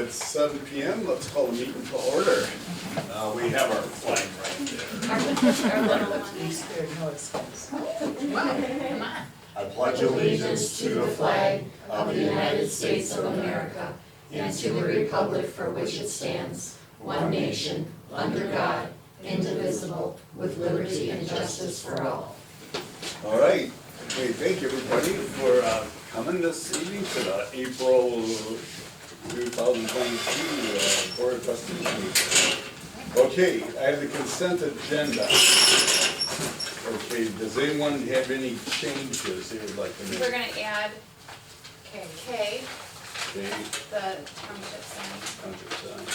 It's 7 p.m. Let's call the meeting to order. We have our flag right there. I pledge Allegiance to the flag of the United States of America and to the republic for which it stands, one nation, under God, indivisible, with liberty and justice for all. All right. Okay, thank you everybody for coming this evening to the April 2022 Board of Trustees meeting. Okay, I have the consent agenda. Okay, does anyone have any changes they would like to make? We're gonna add K, Okay, the township sign. township sign.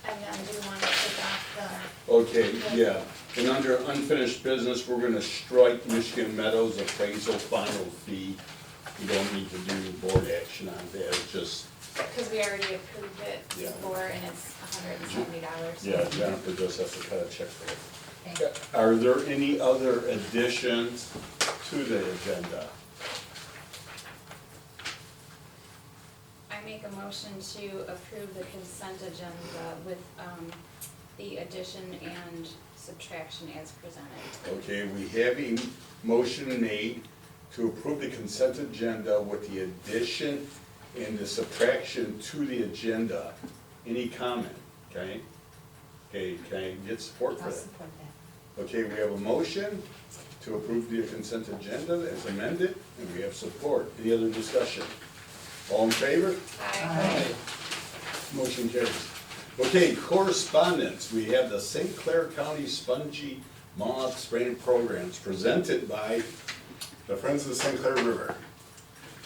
And then do you want to take off Okay, yeah, and under unfinished business, we're gonna strike Michigan Meadows appraisal final fee. You don't need to do board action on that, it's just, because we already approved it Yeah. before and it's $170. yeah, Jennifer just has to cut a check for it. Are there any other additions to the agenda? I make a motion to approve the consent agenda with the addition and subtraction as presented. Okay, we have a motion made to approve the consent agenda with the addition and the subtraction to the agenda. Any comment, okay? Okay, can I get support for that? Okay, we have a motion to approve the consent agenda as amended, and we have support. Any other discussion? All in favor? Aye. Motion carries. Okay, correspondence. We have the St. Clair County Spongy Moth Spraying Programs presented by the Friends of the St. Clair River.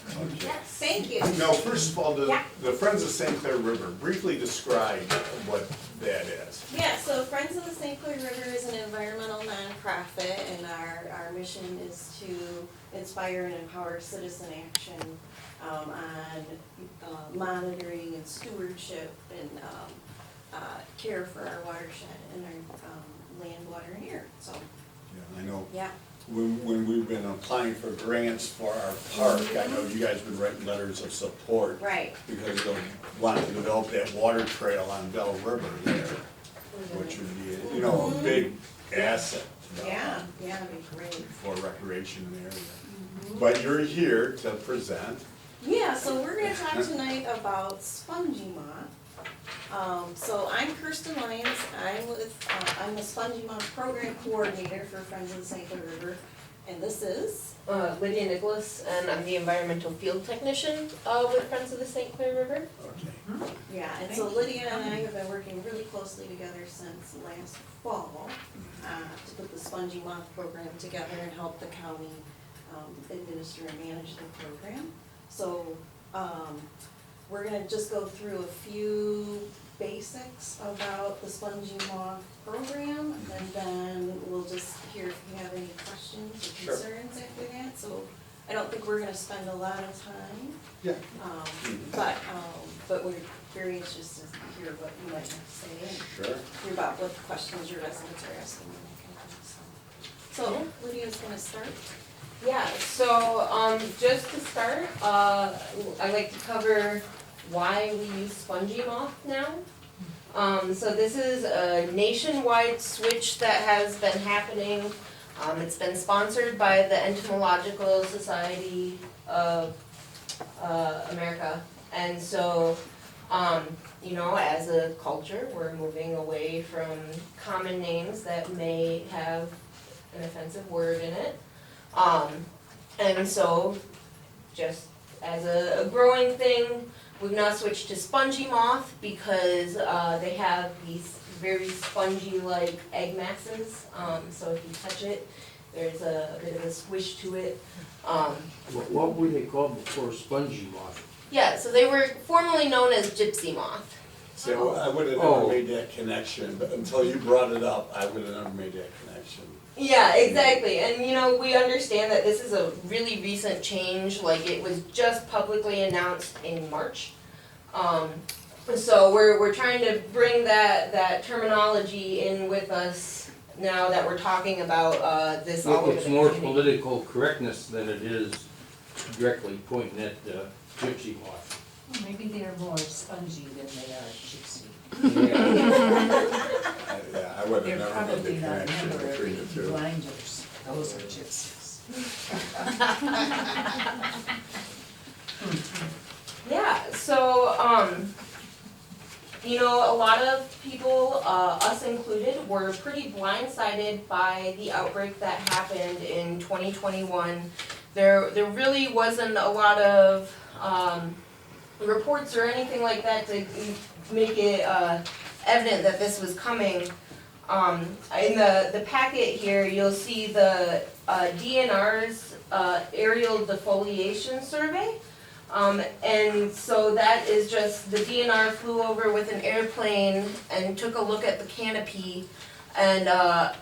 Okay. Thank you. Now, first of all, the Friends of St. Clair River, briefly describe what that is. Yeah, so Friends of the St. Clair River is an environmental nonprofit, and our mission is to inspire and empower citizen action on monitoring and stewardship and care for our watershed and our land, water, and air. So, Yeah, I know. yeah. When we've been applying for grants for our park, I know you guys have been writing letters of support. Right. Because they'll want to develop that water trail on Bell River there, which would be, you know, a big asset. Yeah, it'd be great. For recreation in the area. But you're here to present. Yeah, so we're gonna talk tonight about spongy moth. So I'm Kirsten Lyons, I'm the Spongy Moth Program Coordinator for Friends of the St. Clair River, and this is? Lydia Nicholas, and I'm the environmental field technician with Friends of the St. Clair River. Okay. Yeah, and so Lydia and I have been working really closely together since last fall to put the Spongy Moth Program together and help the county administer and manage the program. So we're gonna just go through a few basics about the Spongy Moth Program, and then we'll just hear if you have any questions or Sure. concerns after that. So I don't think we're gonna spend a lot of time. Yeah. But we're very anxious to hear what you might have to say and Sure. hear about what questions your residents are asking and that kind of thing. So Lydia's gonna start. Yeah, so just to start, I'd like to cover why we use spongy moth now. So this is a nationwide switch that has been happening. It's been sponsored by the Entomological Society of America. And so, you know, as a culture, we're moving away from common names that may have an offensive word in it. And so, just as a growing thing, we've now switched to spongy moth because they have these very spongy-like egg masses. So if you touch it, there's a bit of a squish to it. What were they called before spongy moth? Yeah, so they were formerly known as gypsy moth. So I would have never made that connection, but until you brought it up, I would have never made that connection. Yeah, exactly. And you know, we understand that this is a really recent change. Like, it was just publicly announced in March. So we're trying to bring that terminology in with us now that we're talking about this all over the It's more community. political correctness than it is directly pointing at gypsy moth. Well, maybe they're more spongy than they are gypsy. Yeah. Yeah, I would They're have never made probably the not a connection member of between the the two. blinders, those are gypsies. Yeah, so, you know, a lot of people, us included, were pretty blindsided by the outbreak that happened in 2021. There really wasn't a lot of, reports or anything like that to make it, evident that this was coming. In the packet here, you'll see the, DNR's, aerial defoliation survey. And so that is just, the DNR flew over with an airplane and took a look at the canopy and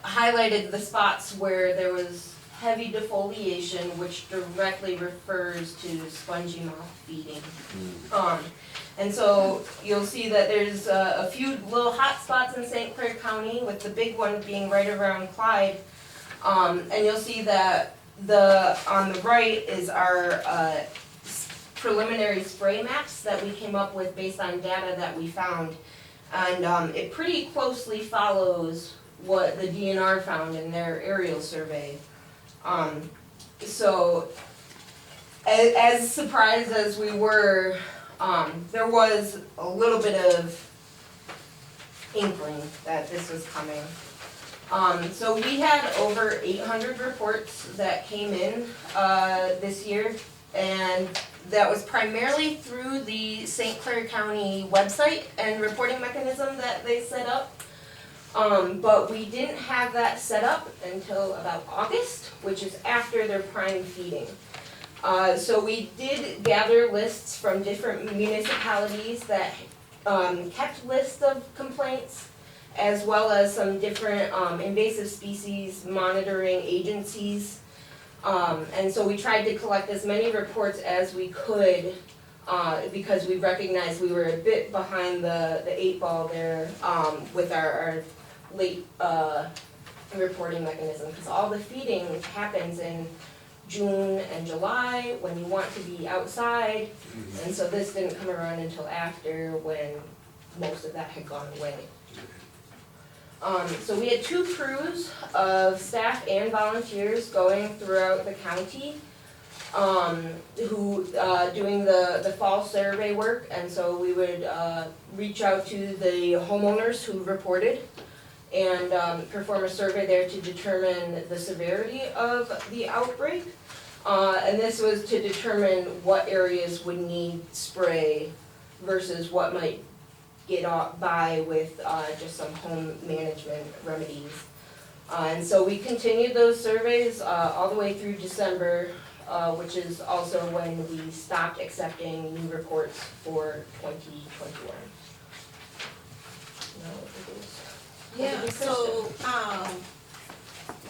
highlighted the spots where there was heavy defoliation, which directly refers to spongy moth feeding. And so you'll see that there's a few little hot spots in St. Clair County, with the big one being right around Clyde. And you'll see that on the right is our preliminary spray maps that we came up with based on data that we found. And it pretty closely follows what the DNR found in their aerial survey. So as surprised as we were, there was a little bit of inkling that this was coming. So we had over 800 reports that came in this year, and that was primarily through the St. Clair County website and reporting mechanism that they set up. But we didn't have that set up until about August, which is after their prime feeding. So we did gather lists from different municipalities that kept lists of complaints, as well as some different invasive species monitoring agencies. And so we tried to collect as many reports as we could, because we recognized we were a bit behind the 8 ball there with our late reporting mechanism, because all the feeding happens in June and July when you want to be outside, and so this didn't come around until after, when most of that had gone away. So we had 2 crews of staff and volunteers going throughout the county, who doing the fall survey work, and so we would reach out to the homeowners who reported and perform a survey there to determine the severity of the outbreak. And this was to determine what areas would need spray versus what might get by with just some home management remedies. And so we continued those surveys all the way through December, which is also when we stopped accepting new reports for 2021. Yeah, so,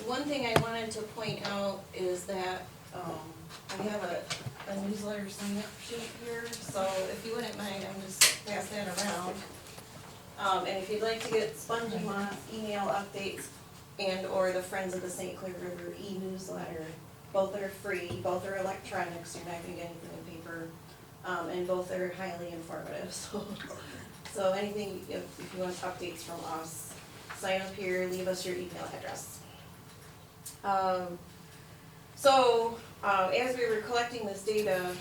one thing I wanted to point out is that, I have a newsletter sign up sheet here, so if you wouldn't mind, I'm just pass that around. And if you'd like to get Spongy Moth email updates and or the Friends of the St. Clair River e-newsletter, both are free, both are electronics, you're not gonna get anything in paper, and both are highly informative, so anything, if you want updates from us, sign up here, leave us your email address. As we were collecting this data,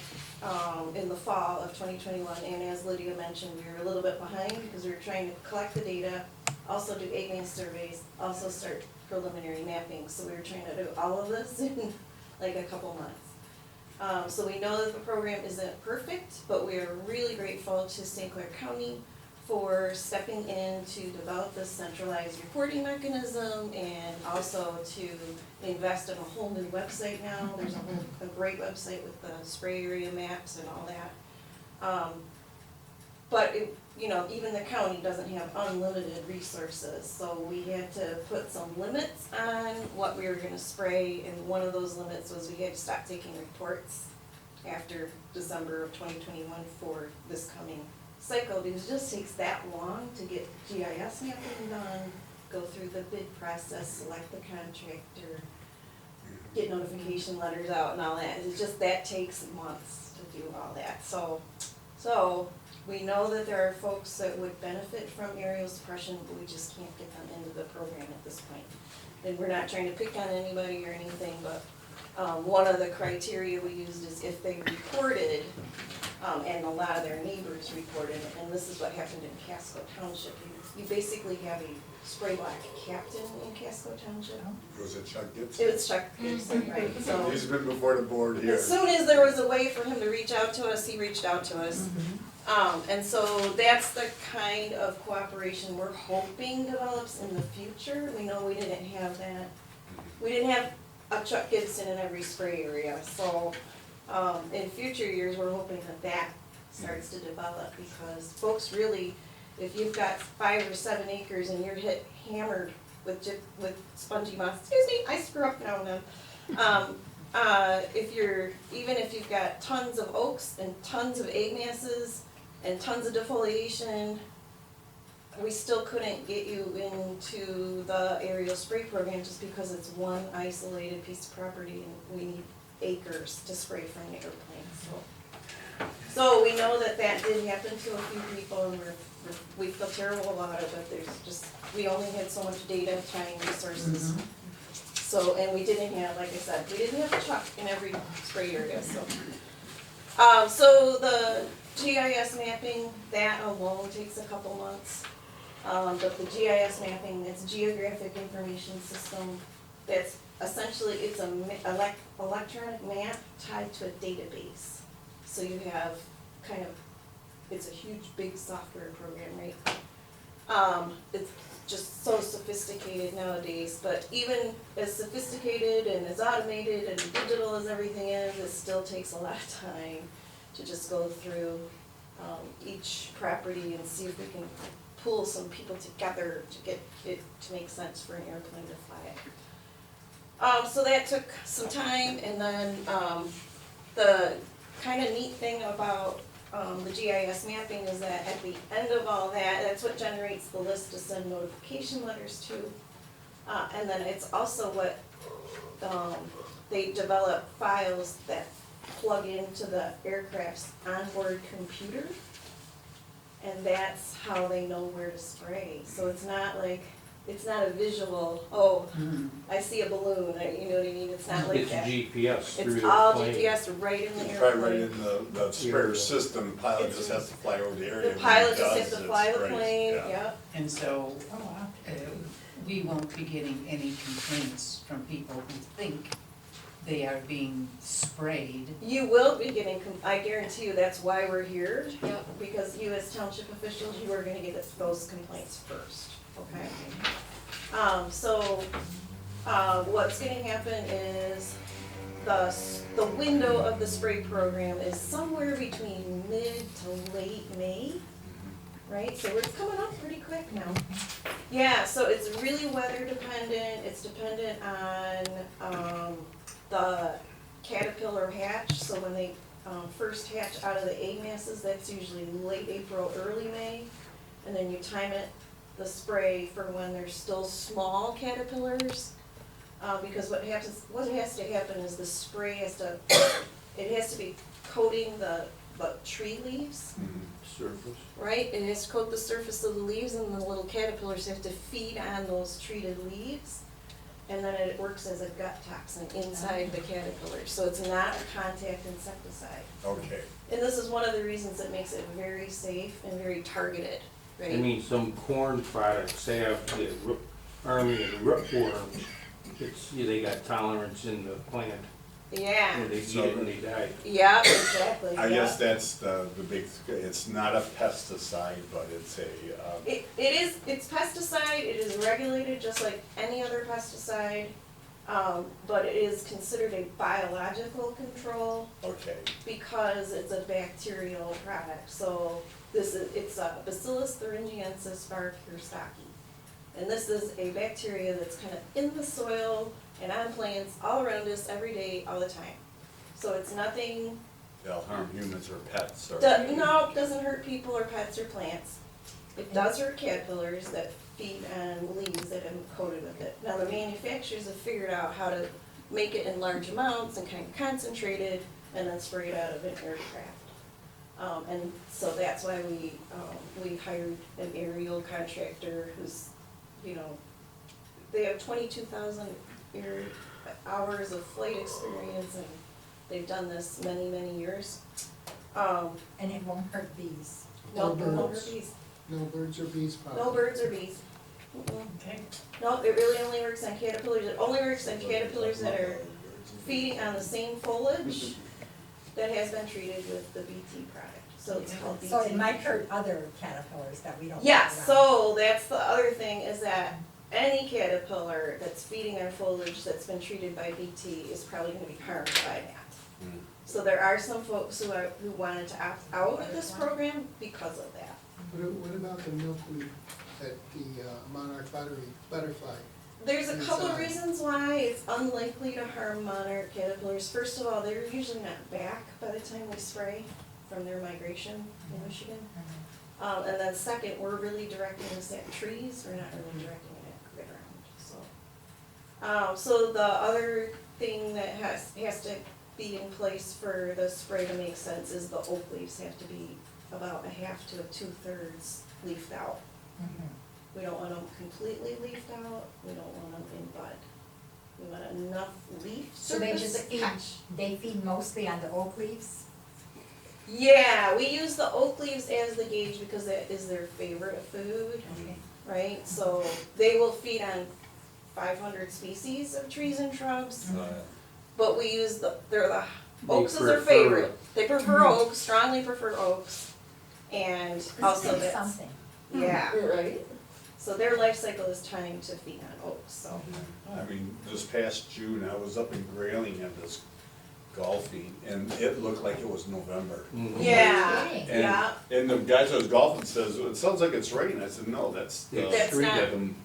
in the fall of 2021, and as Lydia mentioned, we were a little bit behind because we were trying to collect the data, also do 8 main surveys, also start preliminary mapping, so we were trying to do all of this in like a couple months. So we know that the program isn't perfect, but we are really grateful to St. Clair County for stepping in to develop this centralized reporting mechanism, and also to invest in a whole new website now. There's a great website with the spray area maps and all that. But even the county doesn't have unlimited resources, so we had to put some limits on what we were gonna spray, and one of those limits was we had to stop taking reports after December of 2021 for this coming cycle, because it just takes that long to get GIS mapping done, go through the bid process, select the contractor, get notification letters out and all that. It's just, that takes months to do all that, so we know that there are folks that would benefit from aerial suppression, but we just can't get them into the program at this point. And we're not trying to pick on anybody or anything, but, one of the criteria we used is if they reported, and a lot of their neighbors reported, and this is what happened in Casco Township. You basically have a spray block captain in Casco Township. Was it Chuck Gibson? It was Chuck Gibson, right, so. He's been before the board here. As soon as there was a way for him to reach out to us, he reached out to us. And so that's the kind of cooperation we're hoping develops in the future. We know we didn't have that. We didn't have a Chuck Gibson in every spray area, so, in future years, we're hoping that that starts to develop, because folks really, if you've got 5 or 7 acres and you're hammered with spongy moss, excuse me, I screw up now and then. Even if you've got tons of oaks and tons of egg masses and tons of defoliation, we still couldn't get you into the aerial spray program just because it's one isolated piece of property and we need acres to spray from the airplane, so we know that that did happen to a few people, and we feel terrible about it, but there's just, we only had so much data, time, resources. So, and we didn't have, like I said, we didn't have a truck in every spray area, so. So the GIS mapping, that alone takes a couple months. But the GIS mapping, it's Geographic Information System, that's essentially, it's a electronic map tied to a database. So you have kind of, it's a huge, big software program, right? It's just so sophisticated nowadays, but even as sophisticated and as automated and digital as everything is, it still takes a lot of time to just go through each property and see if we can pull some people together to get it to make sense for an airplane to fly. So that took some time, and then the kind of neat thing about the GIS mapping is that at the end of all that, that's what generates the list to send notification letters to. And then it's also what they develop files that plug into the aircraft's onboard computer. And that's how they know where to spray. So it's not like, it's not a visual, oh, I see a balloon, you know what I mean? It's not like It's that. GPS through It's the all plane. GPS right in the It's airplane. right in the sprayer system, the pilot just has to fly over the area. The When he pilot just does, has to it's fly the great. plane, Yeah. yep. And so, we won't be getting any complaints from people who think they are being sprayed. You will be getting, I guarantee you, that's why we're here. Yep. Because you as township officials, you are gonna get those complaints first, okay? What's gonna happen is the window of the spray program is somewhere between mid to late May, right? So we're coming up pretty quick now. Yeah, so it's really weather dependent, it's dependent on, the caterpillar hatch, so when they, first hatch out of the egg masses, that's usually late April, early May. And then you time it, the spray, for when there's still small caterpillars. Because what has to happen is the spray has to, it has to be coating the tree leaves, Surface. right? It has to coat the surface of the leaves, and the little caterpillars have to feed on those treated leaves. And then it works as a gut toxin inside the caterpillar, so it's not a contact insecticide. Okay, And this is one of the reasons it makes it very safe and very targeted, right? I mean, some corn products have the army and rootworms. It's, they got tolerance in the plant, Yeah, and they eat it and they die. yeah, exactly, I guess yeah. that's the big, it's not a pesticide, but it's a, It's pesticide, it is regulated just like any other pesticide, but it is considered a biological control okay, because it's a bacterial product. So it's a Bacillus thuringiensis Barker-Stocki. And this is a bacteria that's kind of in the soil and on plants all around us every day, all the time. So it's nothing, they'll harm humans or pets or. no, it doesn't hurt people or pets or plants. It does hurt caterpillars that feed on leaves that have coated with it. Now, the manufacturers have figured out how to make it in large amounts and kind of concentrated, and then spray it out of an aircraft. And so that's why we hired an aerial contractor who's, you know, they have 22,000 hours of flight experience, and they've done this many, many years. And it won't hurt bees. No birds. bees. No birds or bees problem. No birds or bees. Mm-mm. Okay. No, it really only works on caterpillars. It only works on caterpillars that are feeding on the same foliage that has been treated with the BT product. So it's called BT. So it might hurt other caterpillars that we don't. Yeah, know about. so that's the other thing, is that any caterpillar that's feeding on foliage that's been treated by BT is probably gonna be harmed by that. Mm. So there are some folks who wanted to opt out of this program because of that. What about the milkweed at the monarch butterfly? There's a couple of Inside. reasons why it's unlikely to harm monarch caterpillars. First of all, they're usually not back by the time we spray from their migration in Michigan. And then second, we're really directing this at trees, we're not really directing it at ground, so. So the other thing that has to be in place for the spray to make sense is the oak leaves have to be about a half to 2/3 leafed out. Mhm. We don't want them completely leafed out, we don't want them in bud. We want enough leaf So they surface just to feed, catch. they feed mostly on the oak leaves? Yeah, we use the oak leaves as the gauge because that is their favorite food, Okay. right? So they will feed on 500 species of trees and shrubs, but we use oaks is their prefer- favorite. They prefer oaks, strongly prefer oaks, and also That's that's, something. yeah. Right? So their life cycle is time to feed on oaks, so. I mean, this past June, I was up in Grayling at this golfing, and it looked like it was November. Mhm. Yeah, Okay. And, yeah. and the guy that was golfing says, it sounds like it's raining. I said, no, that's the That's street not- of them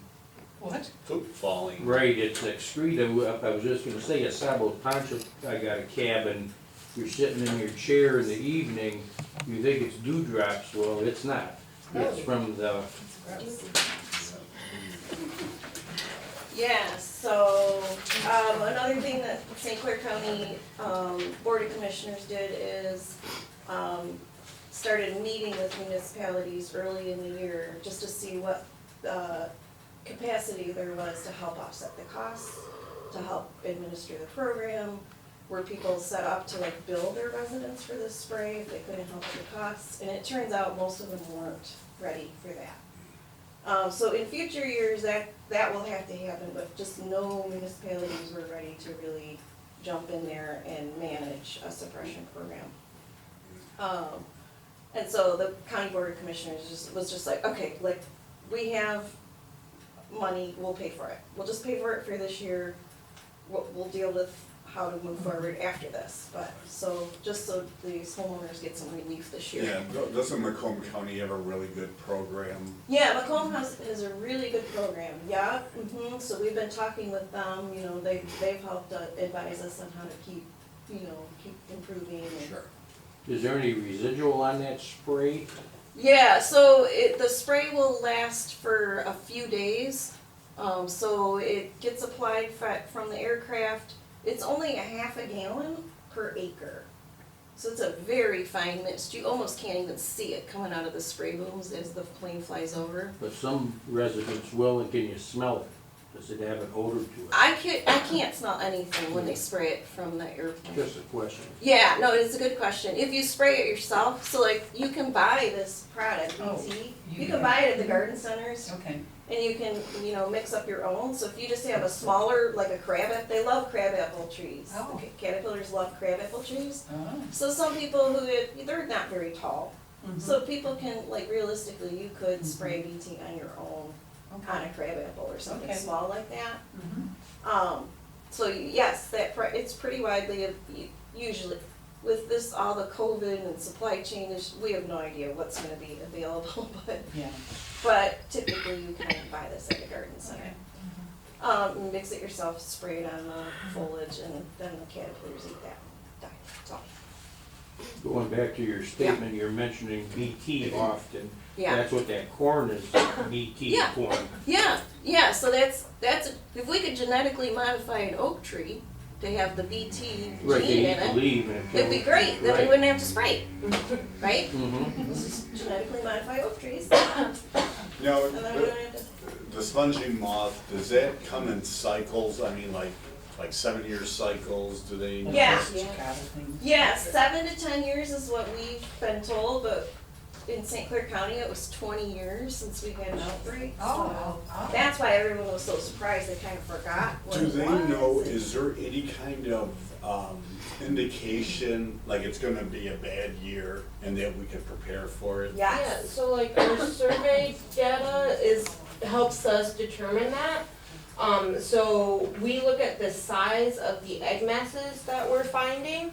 What? poop falling. Right, it's excreta, I was just gonna say, at Sabo Township, I got a cabin, you're sitting in your chair in the evening, you think it's dewdrops, well, it's not. It's from the, It's gross. Yeah, so, another thing that St. Clair County, Board of Commissioners did is, started meeting with municipalities early in the year, just to see what, capacity there was to help offset the costs, to help administer the program. Were people set up to like bill their residents for this spray if they couldn't help with the costs? And it turns out most of them weren't ready for that. So in future years, that will have to happen, but just no municipalities were ready to really jump in there and manage a suppression program. And so the County Board of Commissioners was just like, okay, like, we have money, we'll pay for it. We'll just pay for it for this year. We'll deal with how to move forward after this, but, so, just so these homeowners get some relief this year. Yeah, doesn't Macomb County have a really good program? Yeah, Macomb has a really good program, yeah, so we've been talking with them, you know, they've helped advise us on how to keep improving. And- is there any residual on that spray? Yeah, so the spray will last for a few days, so it gets applied from the aircraft. It's only a half a gallon per acre. So it's a very fine mist. You almost can't even see it coming out of the spray booms as the plane flies over. But some residents will, and can you smell it? Does it have an odor to it? I can't smell anything when they spray it from the airplane. Just a question. Yeah, no, it's a good question. If you spray it yourself, so like you can buy this product, Oh, BT. you You can can. buy it at the garden centers. Okay. And you can, mix up your own, so if you just have a smaller, like a crabapple, they love crabapple trees. Oh. The caterpillars love crabapple trees. Oh. So some people they're not very tall. So people can, like realistically, you could spray BT on your own, on a crabapple or something Okay. small like that. Mhm. So yes, it's pretty widely, usually, with this, all the COVID and supply chain, we have no idea what's gonna be available, Yeah. but typically you can buy this at the garden center. Okay. Mix it yourself, spray it on the foliage, and then the caterpillars eat that, die, that's all. Going back to your statement, you're mentioning BT often. Yeah, That's what that corn is, BT Yeah. corn. yeah, so that's, if we could genetically modify an oak tree they have the BT Right, gene they in it, leave and it it'd be great, then we Right. wouldn't have to spray, right? Mm-hmm. This is genetically modified oak trees, Now, and then we don't have to. the spongy moth, does that come in cycles? I mean, like 7-year cycles, do they? Yeah. Cicada things. Yeah, 7 to 10 years is what we've been told, but in St. Clair County, it was 20 years since we had an outbreak. Oh, So that's why everyone was so surprised, they kind of forgot what Do it they was. know, is there any kind of indication, like it's gonna be a bad year and that we could prepare for it? Yeah, Yes. so like our survey data helps us determine that. So we look at the size of the egg masses that we're finding.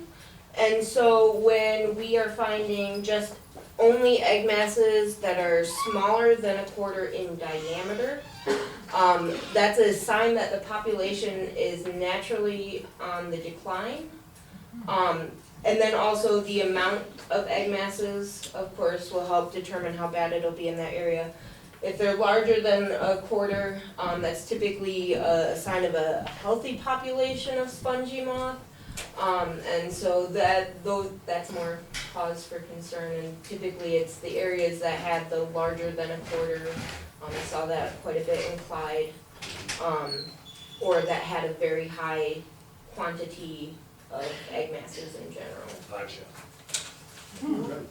And so when we are finding just only egg masses that are smaller than a quarter in diameter, that's a sign that the population is naturally on the decline. And then also the amount of egg masses, of course, will help determine how bad it'll be in that area. If they're larger than a quarter, that's typically a sign of a healthy population of spongy moth. And so that's more cause for concern, and typically it's the areas that had the larger than a quarter. We saw that quite a bit in Clyde, or that had a very high quantity of egg masses in general. Gotcha. Mhm.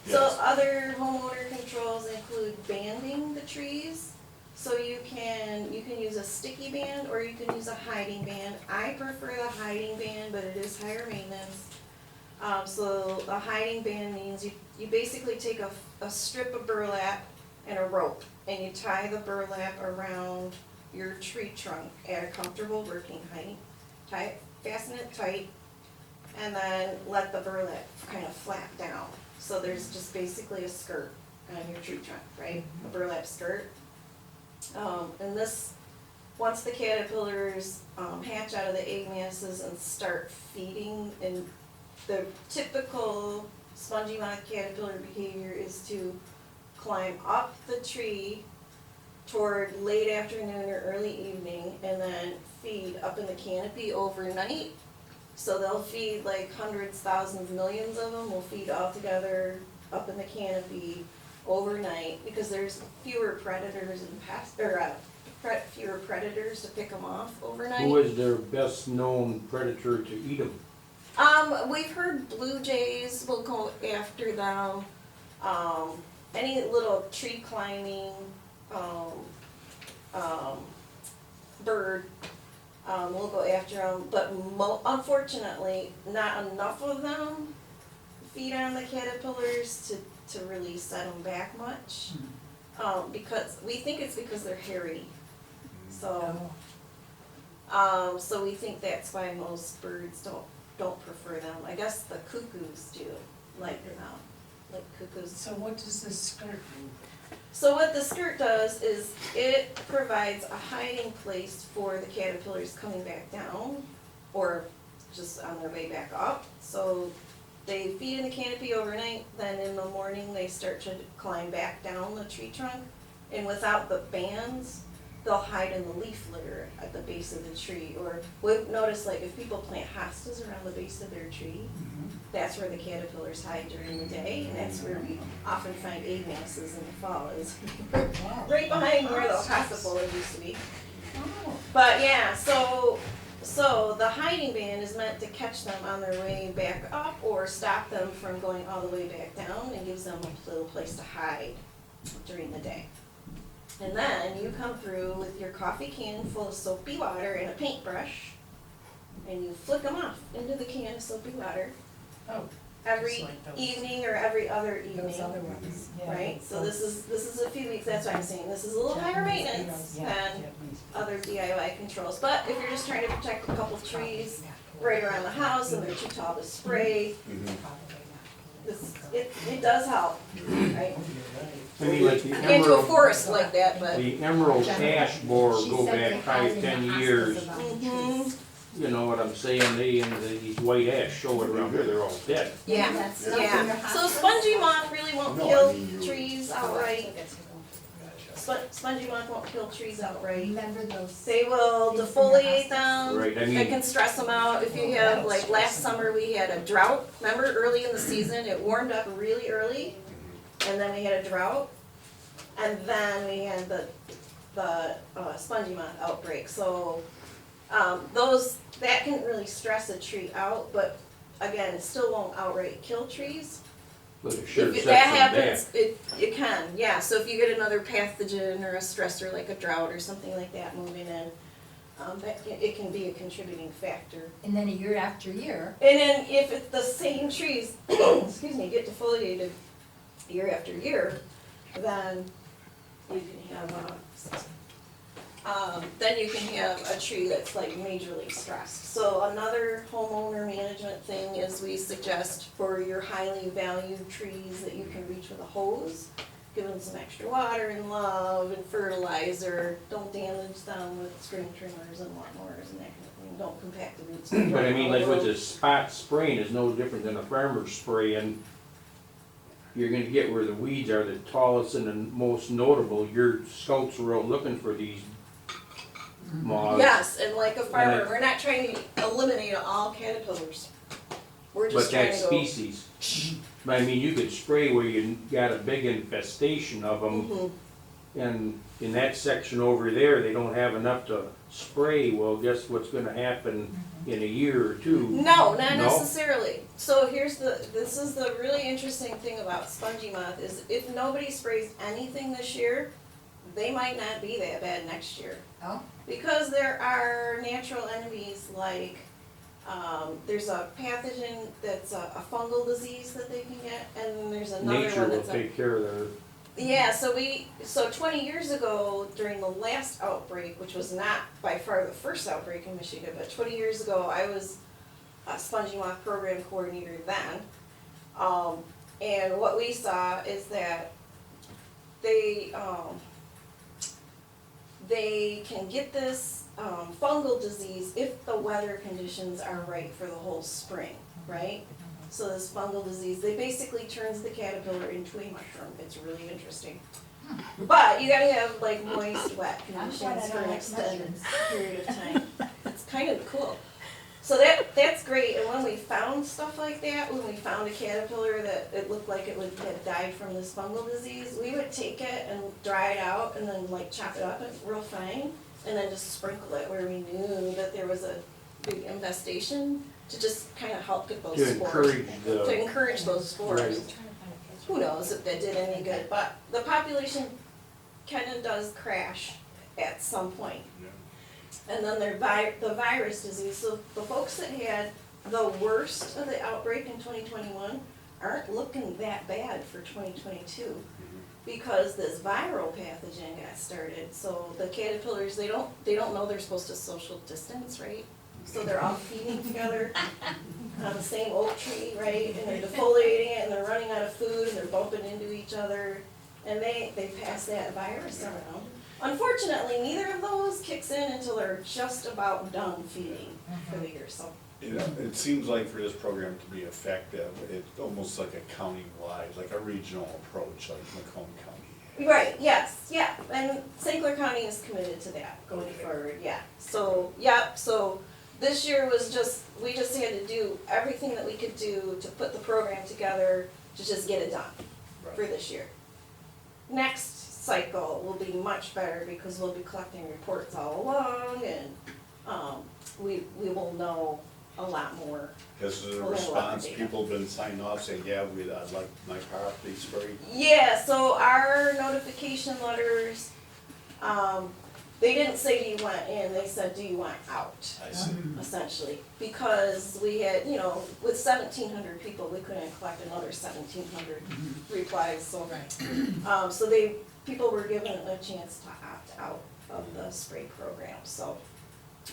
Yes. So other homeowner controls include banding the trees. So you can use a sticky band or you can use a hiding band. I prefer the hiding band, but it is higher maintenance. So a hiding band means you basically take a strip of burlap and a rope and you tie the burlap around your tree trunk at a comfortable working height. Fasten it tight and then let the burlap kind of flap down. So there's just basically a skirt on your tree trunk, right? A burlap skirt. And this, once the caterpillars hatch out of the egg masses and start feeding, and the typical spongy moth caterpillar behavior is to climb up the tree toward late afternoon or early evening and then feed up in the canopy overnight. So they'll feed like hundreds, thousands, millions of them will feed all together up in the canopy overnight because there's fewer predators and pests, or fewer predators to pick them off overnight. Who is their best known predator to eat them? We've heard blue jays will go after them. Any little tree climbing, bird, will go after them. But unfortunately, not enough of them feed on the caterpillars to really set them back much. Because we think it's because they're hairy. So, so we think that's why most birds don't prefer them. I guess the cuckoos do like them, like cuckoos. So what does this skirt do? So what the skirt does is it provides a hiding place for the caterpillars coming back down or just on their way back up. So they feed in the canopy overnight, then in the morning they start to climb back down the tree trunk. And without the bands, they'll hide in the leaf litter at the base of the tree. Or we've noticed, like, if people plant hostas around the base of their tree, that's where the caterpillars hide during the day, and that's where we often find egg masses in the fall, is right behind where the hosta bullet used to be. But yeah, so the hiding band is meant to catch them on their way back up or stop them from going all the way back down and gives them a little place to hide during the day. And then you come through with your coffee can full of soapy water and a paintbrush, and you flick them off into the can of soapy water Oh, every just like those. evening or every other evening. Those other ones, yeah. Right, so this is a few weeks, that's what I'm saying, this is a little higher maintenance Yeah, than Japanese. other DIY controls, but if you're just trying to protect a couple of trees right around the house and they're too tall to spray, it does help, right? I mean, like the Can't do a emerald, forest like that, but. the emerald ash borer go back 5-10 years. Mhm. You know what I'm saying? These white ash show it around here, they're all dead. Yeah, yeah, so spongy moth really won't No, I kill mean you- trees outright. spongy moth won't kill trees outright. Remember those? They will defoliate them. Right, I It mean, can stress them out. If you have, like, last summer, we had a drought. Remember, early in the season, it warmed up really early, and then we had a drought. And then we had the spongy moth outbreak. So, that can really stress a tree out, but again, it still won't outright kill trees. but it sure If sets that them happens, back. it can, yeah, so if you get another pathogen or a stressor like a drought or something like that moving in, it can be a contributing factor. And then a year after year, And then if it's the same trees, excuse me, get defoliated year after year, then you can have a tree that's like majorly stressed. So another homeowner management thing is we suggest for your highly valued trees that you can reach with a hose, give them some extra water and love and fertilizer. Don't damage them with string trimmers and lawnmowers and that kind of thing. Don't compact the roots. But I mean, like with the spot spraying is no different than a farmer's spray, and you're gonna get where the weeds are the tallest and the most notable. Your scouts were out looking for these moths. Yes, and like a farmer, And it- we're not trying to eliminate all caterpillars. We're But just trying that to go. species, but I mean, you could spray where you got a big infestation of them, Mhm. and in that section over there, they don't have enough to spray. Well, guess what's gonna happen in a year or two? No, not No? necessarily. So this is the really interesting thing about spongy moth is if nobody sprays anything this year, they might not be that bad next year. oh, Because there are natural enemies like, there's a pathogen that's a fungal disease that they can get, and there's another Nature one will that's a. take care of their, Yeah, so 20 years ago, during the last outbreak, which was not by far the first outbreak in Michigan, but 20 years ago, I was a spongy moth program coordinator then. And what we saw is that they can get this fungal disease if the weather conditions are right for the whole spring, right? So this fungal disease, they basically turns the caterpillar into a mushroom. It's really interesting. But you gotta have like moist, wet I'm glad conditions I for don't an like extended mushrooms. period of time. It's kind of cool. So that's great, and when we found stuff like that, when we found a caterpillar that it looked like it had died from this fungal disease, we would take it and dry it out and then like chop it up real fine, and then just sprinkle it where we knew that there was a big infestation to just kind of help get those to spores. encourage To the, encourage those spores. Right. Who knows if that did any good, but the population kind of does crash at some point. And then the virus disease, so the folks that had the worst of the outbreak in 2021 aren't looking that bad for 2022 because this viral pathogen got started. So the caterpillars, they don't know they're supposed to social distance, right? So they're all feeding together on the same oak tree, right? And they're defoliating it and they're running out of food and they're bumping into each other and they pass that virus around. Unfortunately, neither of those kicks in until they're just about done feeding for the year, so. You know, it seems like for this program to be effective, it's almost like a county-wide, like a regional approach, like Macomb County. Right, yes, yeah, and St. Clair County is committed to that going Okay. forward, yeah. So, so this year was we just had to do everything that we could do to put the program together to just get it done for this year. Next cycle will be much better because we'll be collecting reports all along and we will know a lot more. This is a We'll have a lot of response, data. people have been signing off saying, yeah, I'd like my property sprayed. Yeah, so our notification letters, they didn't say do you want in, they said do you want out, I see. essentially. Because we had, with 1,700 people, we couldn't collect another 1,700 replies, so. So people were given a chance to opt out of the spray program, so.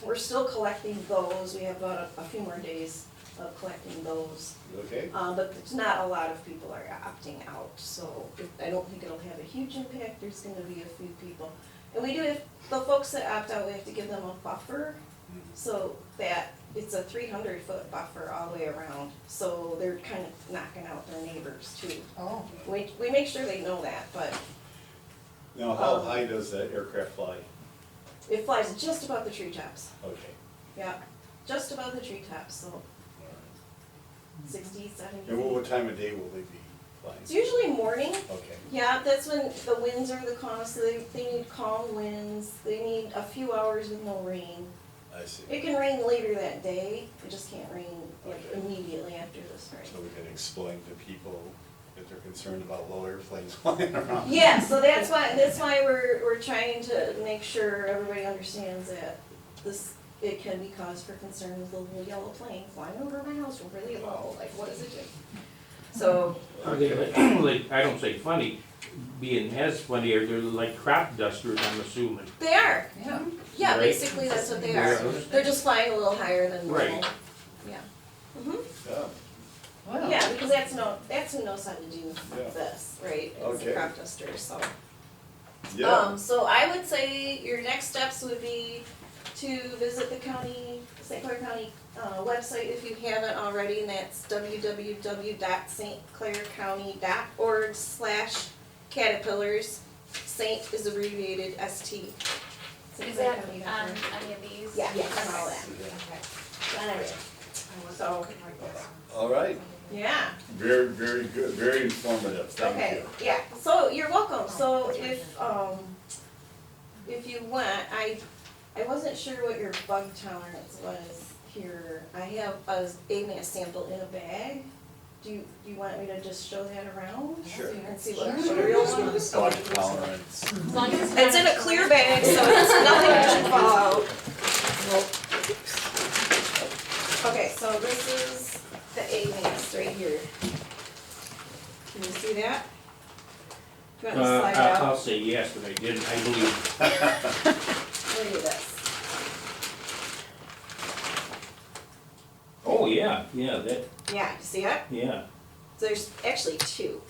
We're still collecting those, we have about a few more days of collecting those. Okay? But there's not a lot of people are opting out, so I don't think it'll have a huge impact, there's gonna be a few people. And we do have, the folks that opt out, we have to give them a buffer, so that it's a 300-foot buffer all the way around. So they're kind of knocking out their neighbors too. oh, We make sure they know that, but Now, how high does that aircraft fly? It flies just above the treetops, Okay. yeah, just above the treetops, so 60, 70 And what feet. time of day will they be flying? It's usually morning. Okay. Yeah, that's when the winds are the calmest, so they need calm winds, they need a few hours with no rain. I see. It can rain later that day, it just can't rain like immediately after the spring. So we can explain to people that they're concerned about low airplanes flying around. Yeah, so that's why we're trying to make sure everybody understands that this, it can be cause for concern with a little yellow plane flying over my house really low, like what does it do? So, Are they like, I don't say funny, being as funny, or they're like crop dusters, I'm assuming. they are, Yeah. yeah, Right. basically that's what they are. Yeah. They're just flying a little higher than normal. Right. Yeah. Mhm. Yeah. Well, Yeah, because that's who knows how to do Yeah. this, right? It's Okay. a crop duster, so. Yeah. So I would say your next steps would be to visit the county, St. Clair County, website if you haven't already, and that's www.stclaircounty.org/caterpillars. Saint is abbreviated ST. St. Is Clair that County on dot org. any of these? Yeah, on all that. Okay. On everything. So, All right. yeah. Very, very good, very informative, thank you. Okay, yeah, so you're welcome, so if you went, I wasn't sure what your bug tolerance was here. I have a AMAS sample in a bag. Do you want me to just show that around? Sure. And see what the real one is? Bug tolerance. As long as It's in a clear bag, so it's nothing should fall out. Okay, so this is the AMAS right here. Can you see that? Do you want me to slide it out? I'll say yes, but I didn't, I believe. Look at this. Oh, yeah, that, Yeah, you see it? yeah, So there's actually two,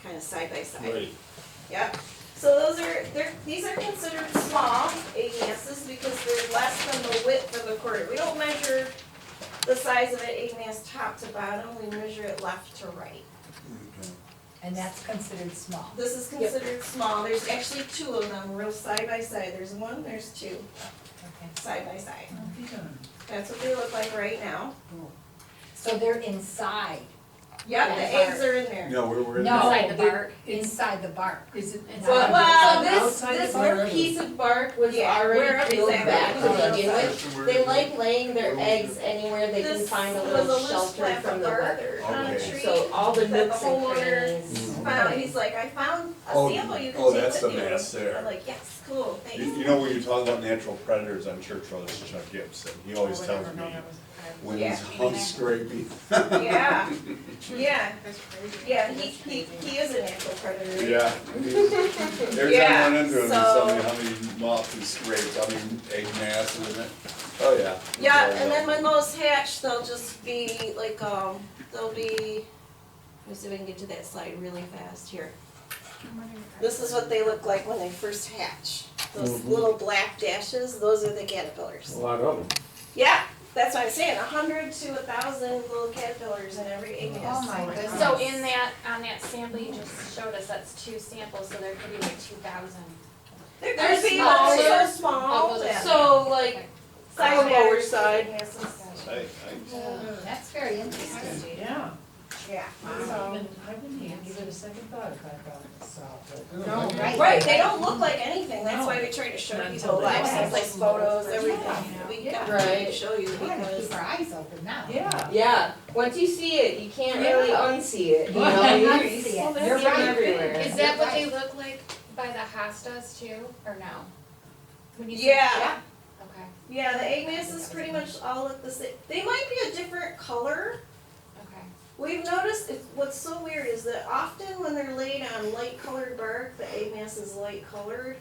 kind of side by side. right. Yep. So these are considered small AMASs because they're less than the width of a quarter. We don't measure the size of an AMAS top to bottom, we measure it left to right. And that's considered small. This is considered small. There's actually two of them, real side by side. There's one, there's two, Okay. side by side. Yeah. That's what they look like right now. So they're inside. Yep, the eggs are in there. No, we're in No, Inside the they're bark. inside the bark. Is it? Well, this outside the little bark? piece of bark was Yeah, where already peeled exactly? back to begin with. Where They is like laying their eggs anywhere they can This find a was little loose shelter flap from of the bark weather. on a Okay. tree So all the that the nooks and homeowner crannies. found. He's like, I found a Oh, sample you can oh, take that's with the you. mess there. I'm like, yes, cool, thanks. You know, when you talk about natural predators on church roads, Chuck Gibson, he always tells me when Yeah. he's hump scraping. Yeah, yeah, yeah, he is a natural predator. Yeah. Every time I run into him, he tells me how many moths he scrapes, how many egg masses in it. Oh, yeah. Yeah, and then when those hatch, they'll just be like, they'll be, let me see if I can get to that slide really fast here. This is what they look like when they first hatch. Those little black dashes, those are the caterpillars. A lot of them. Yeah, that's what I'm saying, 100 to 1,000 little caterpillars in every egg nest. Oh my goodness. So in that, on that sample you just showed us, that's 2 samples, so there could be like 2,000. They're They're gonna be smaller. so small. Oh, that So like, size on the lower matters. side. That's very interesting. Yeah. Yeah. I wouldn't even give it a second thought if I thought it was soft. No, right. Right, they don't look like anything, that's why we try to show Not people until live they things like have. photos, everything. We Yeah. got to Right. show you We're gonna because. keep our eyes open now. Yeah. yeah, once you see it, you can't really unsee it, you know? I You see see it. them You're right. everywhere. Is that what they look like by the hostas too, or no? When you say- Yeah. Okay, Yeah, the egg masses pretty much all look the same. They might be a different color. okay. We've noticed, what's so weird is that often when they're laid on light colored bark, the egg mass is light colored.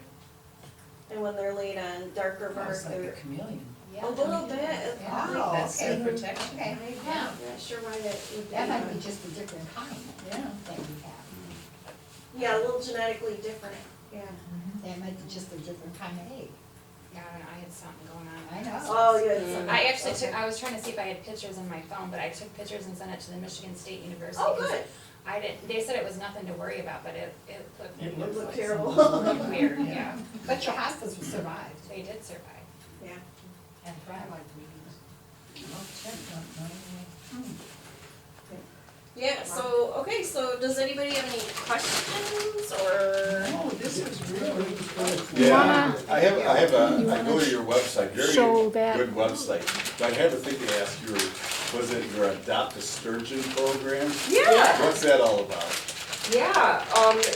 And when they're laid on darker bark, It's like a they're chameleon. a little bit. Oh, That's their okay. protection. Okay, I'm yeah. not sure why that would be. That might be just a different kind Yeah. that we have. Yeah, a little genetically different, yeah. That might be just a different kind of egg. Yeah, I don't know, I had something going on. I know. Oh, you had Mm. some. I actually okay. took, I was trying to see if I had pictures in my phone, but I took pictures and sent it to the Michigan State University. Oh, because good. I didn't, they said it was nothing to worry about, but it looked. It Looked like terrible. something- Weird, yeah. But your hospice survived. They did survive. Yeah. And thrived. Yeah, so, okay, so does anybody have any questions or? Oh, this was really. Yeah, I go to your website, very show that? good website. But I have a thing to ask you, was it your Adopt a Sturgeon program? Yeah. What's that all about? Yeah,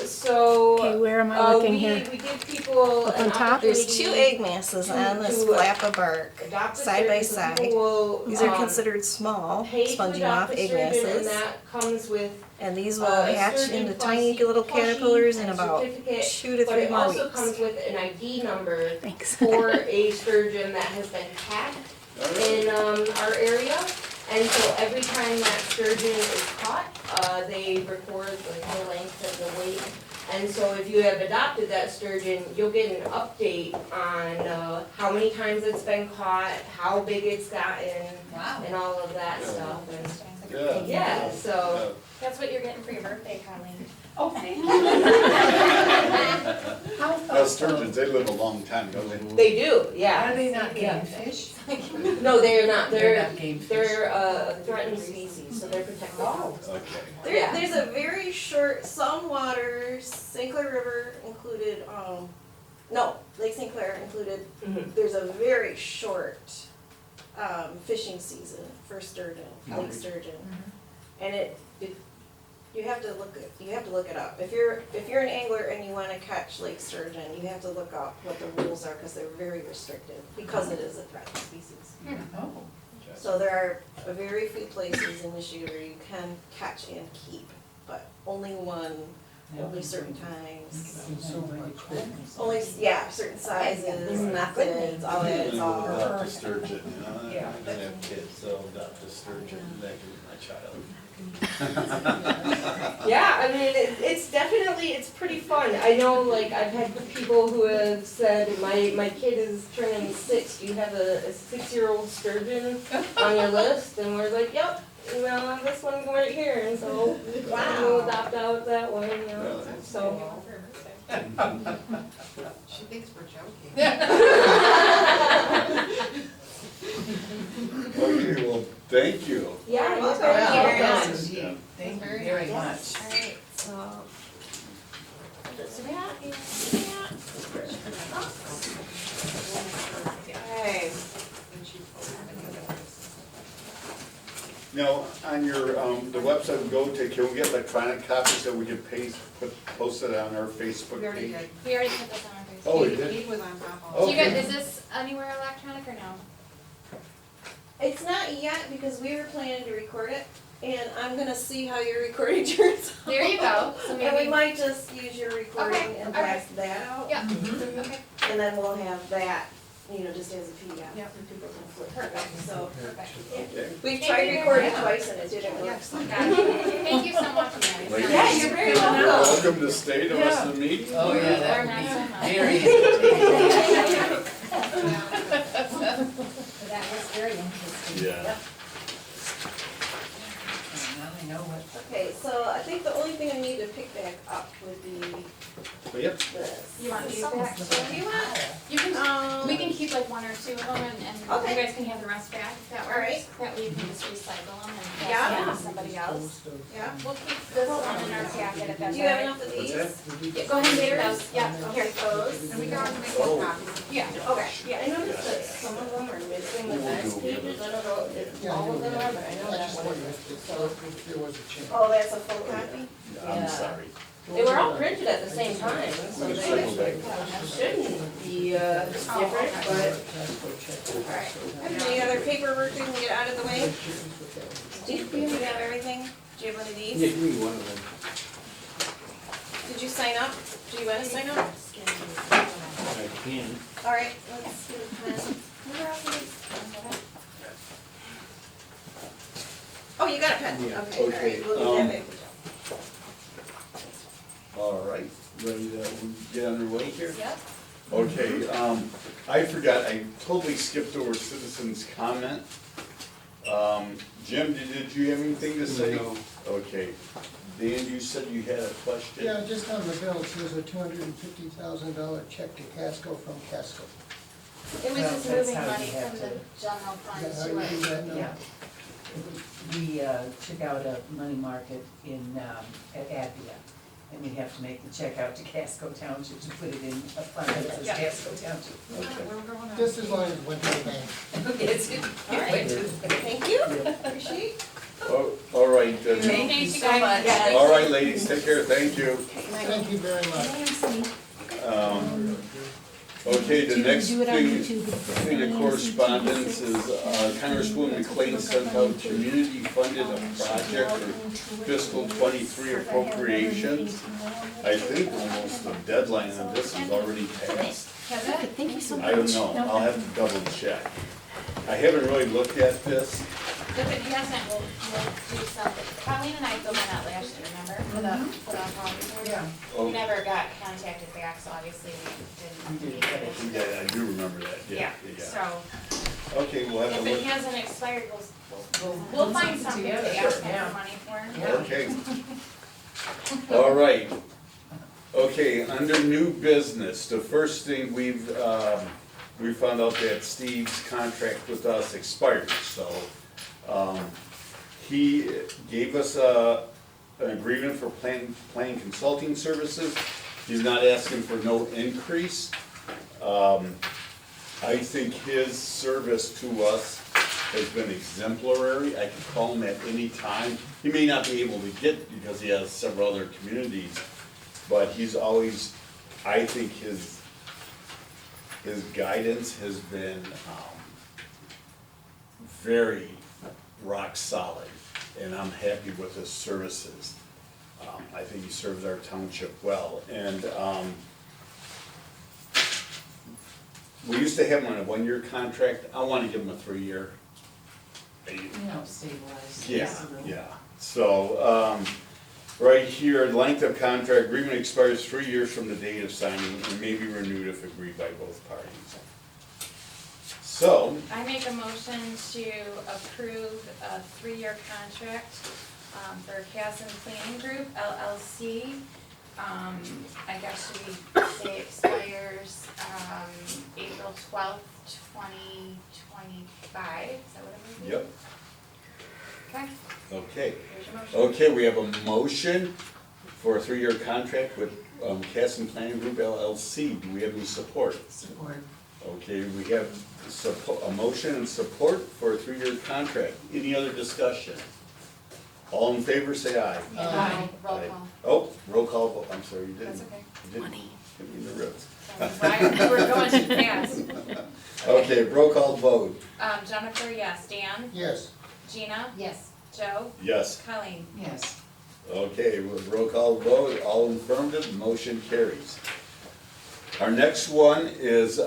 so. Okay, where am I looking we, here? We give people Up an on top? opportunity. There's two egg masses on this to, flap of bark, adopt a side by sturgeon, so side. people will, These are um, considered small, pay to spongy adopt off a egg sturgeon, masses. and that comes with And these will a hatch sturgeon into plus tiny little plushie caterpillars in and about certificate, 2 to 3 But it more also weeks. comes with an ID number Thanks. for a sturgeon that has been tagged in our area. And so every time that sturgeon is caught, they record the length and the weight. And so if you have adopted that sturgeon, you'll get an update on how many times it's been caught, how big it's gotten, Wow. and all of that stuff. And Yeah. yeah, so That's what you're getting for your birthday, Colleen. Oh, thank you. How Now sturgeons, they live a long time, don't they? they do, yeah. Are they not Yeah. game fish? No, they're not. They're not game fish. They're a threatened species, so they're protected. Oh. Okay. Yeah. There's a very short, some waters, St. Clair River included, no, Lake St. Clair included, Mhm. there's a very short, fishing season for sturgeon, lake sturgeon. And you have to look it up. If you're an angler and you wanna catch lake sturgeon, you have to look up what the rules are, cause they're very restrictive, because it is a threatened species. Oh. So there are a very few places in Michigan where you can catch and keep, but only one, only certain times. Only, yeah, certain sizes, methods, all that, it's all. Adopt a sturgeon, you know, Yeah. I'm gonna have kids, so adopt a sturgeon, that can be my child. Yeah, I mean, it's definitely, it's pretty fun. I know, like, I've had people who have said, my kid is turning 6, do you have a 6-year-old sturgeon on your list? And we're like, yep, well, this one right here, and so we'll adopt out that one, you know, so. She thinks we're joking. Okay, well, thank you. Yeah, you're welcome. very Yeah. welcome. Indeed. Thank you very much. Alright, so. Okay. Now, on your, the website we go to, can we get electronic copies that we can post it on our Facebook We already page? did. We already put this on our Facebook. Oh, we did? He was on top of Oh. Do you guys, Okay. is this anywhere electronic or no? It's not yet because we were planning to record it, and I'm gonna see how your recording turns out. There you go, so And we maybe, might just use your recording Okay, and alright. blast that out. yeah, okay, And then we'll have that, just as a PDF, Yep. and people can flip it. So, perfect. Okay. we've Thank tried you very recording much. twice and it didn't work. Got it. Thank you so much, you guys. Ladies. Yeah, you're very You're welcome. welcome to stay the rest of the meeting. Oh, yeah, Or that not so would much. be very entertaining. That was very interesting. Yeah. Now I know what. Okay, so I think the only thing I need to pick back up would be But yep, this. You want these Someone's back? looking Do you at want, the you can, Um, we can keep like 1 or 2 of them and Okay. you guys can have the rest back if that Alright. works. That way you can just recycle them and Yeah. pass them to somebody else. Yeah. We'll keep this one in our packet if that's Do you have alright. enough of what's these? that? Yeah, go ahead and take those, yeah, here. Those? And we can always make Oh. more copies. Yeah, Okay. Yeah, I noticed that some of them are missing the next pages, I don't know if all of them are, but I know that one is. So, There was a change. Oh, that's a full copy? I'm sorry. they were all printed at the same time, so We they circle back. shouldn't be, different, but. Alright. Any other paperwork we can get out of the way? Do you have everything? Do you have one of Yeah, these? give me one of them. Did you sign up? Do you wanna sign up? I can. Alright, let's do the pen. Oh, you got a pen? Yeah. Okay, alright, we'll do that paper. All right, ready to get underway here? Yep. Okay, I forgot, I totally skipped over citizens' comment. Jim, did you have anything to say? No. Okay. Dan, you said you had a question? Yeah, just on the bill, it says a $250,000 check to Casco from Casco. It was Well, just that's moving how you money have from the to- general fund Is that to how you do it. that now? Yeah. We took out a money market at Advia, and we have to make the check out to Casco Township to put it in a fund that says Yeah. Casco Township. Okay. Just as long as it went to the bank. It's, it went to the bank. Thank you, Yeah. appreciate. Oh, all right, Thank you so much. all right, ladies, take care, thank you. Thank you very much. Okay, the next thing of correspondence is Congresswoman McLean sent out community funded a project for fiscal '23 appropriations. I think almost the deadline of this is already passed. Has it? Thank you so much. I don't know, I'll have to double check. I haven't really looked at this. If it hasn't, we'll do something. Colleen and I filled it out last year, remember? For the home. Yeah. Oh, We never got contacted back, so obviously we We didn't. did, but it's- yeah, I do remember that, yeah, yeah. So Okay, we'll have if to it look. hasn't expired, we'll We'll find put something together, to ask yeah. them for money for. Yeah. Okay. All right. Okay, under new business, the first thing we found out that Steve's contract with us expired, so, he gave us an agreement for planning consulting services. He's not asking for no increase. I think his service to us has been exemplary. I could call him at any time. He may not be able to get, because he has several other communities, but he's always, I think his guidance has been, very rock solid, and I'm happy with his services. I think he serves our township well, and, we used to have him on a one-year contract. I wanna give him a 3-year. You know, stabilized. Yeah, yeah. So, right here, length of contract, agreement expires 3 years from the date of signing and may be renewed if agreed by both parties. So, I make a motion to approve a 3-year contract for Casco Planning Group LLC. I guess should we say expires April 12th, 2025, is that what it would be? yep, Okay, okay. here's your motion. Okay, we have a motion for a 3-year contract with Casco Planning Group LLC. Do we have any support? Support. Okay, we have a motion and support for a 3-year contract. Any other discussion? All in favor, say aye. Aye. Roll Aye. call. Oh, roll call, vote. I'm sorry, you didn't. That's okay. You didn't hit me in the ribs. Sorry, we're going too fast. Okay, roll call vote. Jennifer, yes. Dan? Yes. Gina? Yes. Joe? Yes. Colleen? Yes. Okay, with roll call vote, all affirmative, motion carries. Our next one is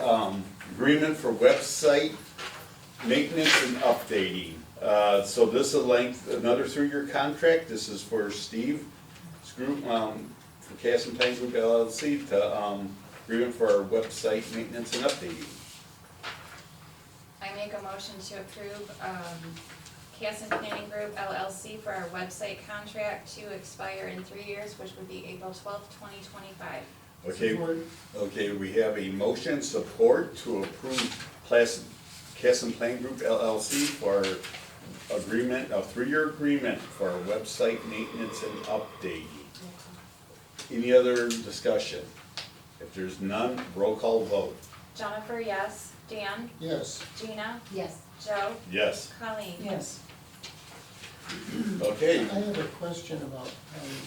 agreement for website maintenance and updating. So this is another 3-year contract. This is for Steve's group, for Casco Planning Group LLC to, agreement for our website maintenance and updating. I make a motion to approve Casco Planning Group LLC for our website contract to expire in 3 years, which would be April 12th, 2025. Okay, Support. okay, we have a motion support to approve Casco Planning Group LLC for agreement, a 3-year agreement for our website maintenance and updating. Any other discussion? If there's none, roll call vote. Jennifer, yes. Dan? Yes. Gina? Yes. Joe? Yes, Colleen? Yes. okay. I have a question about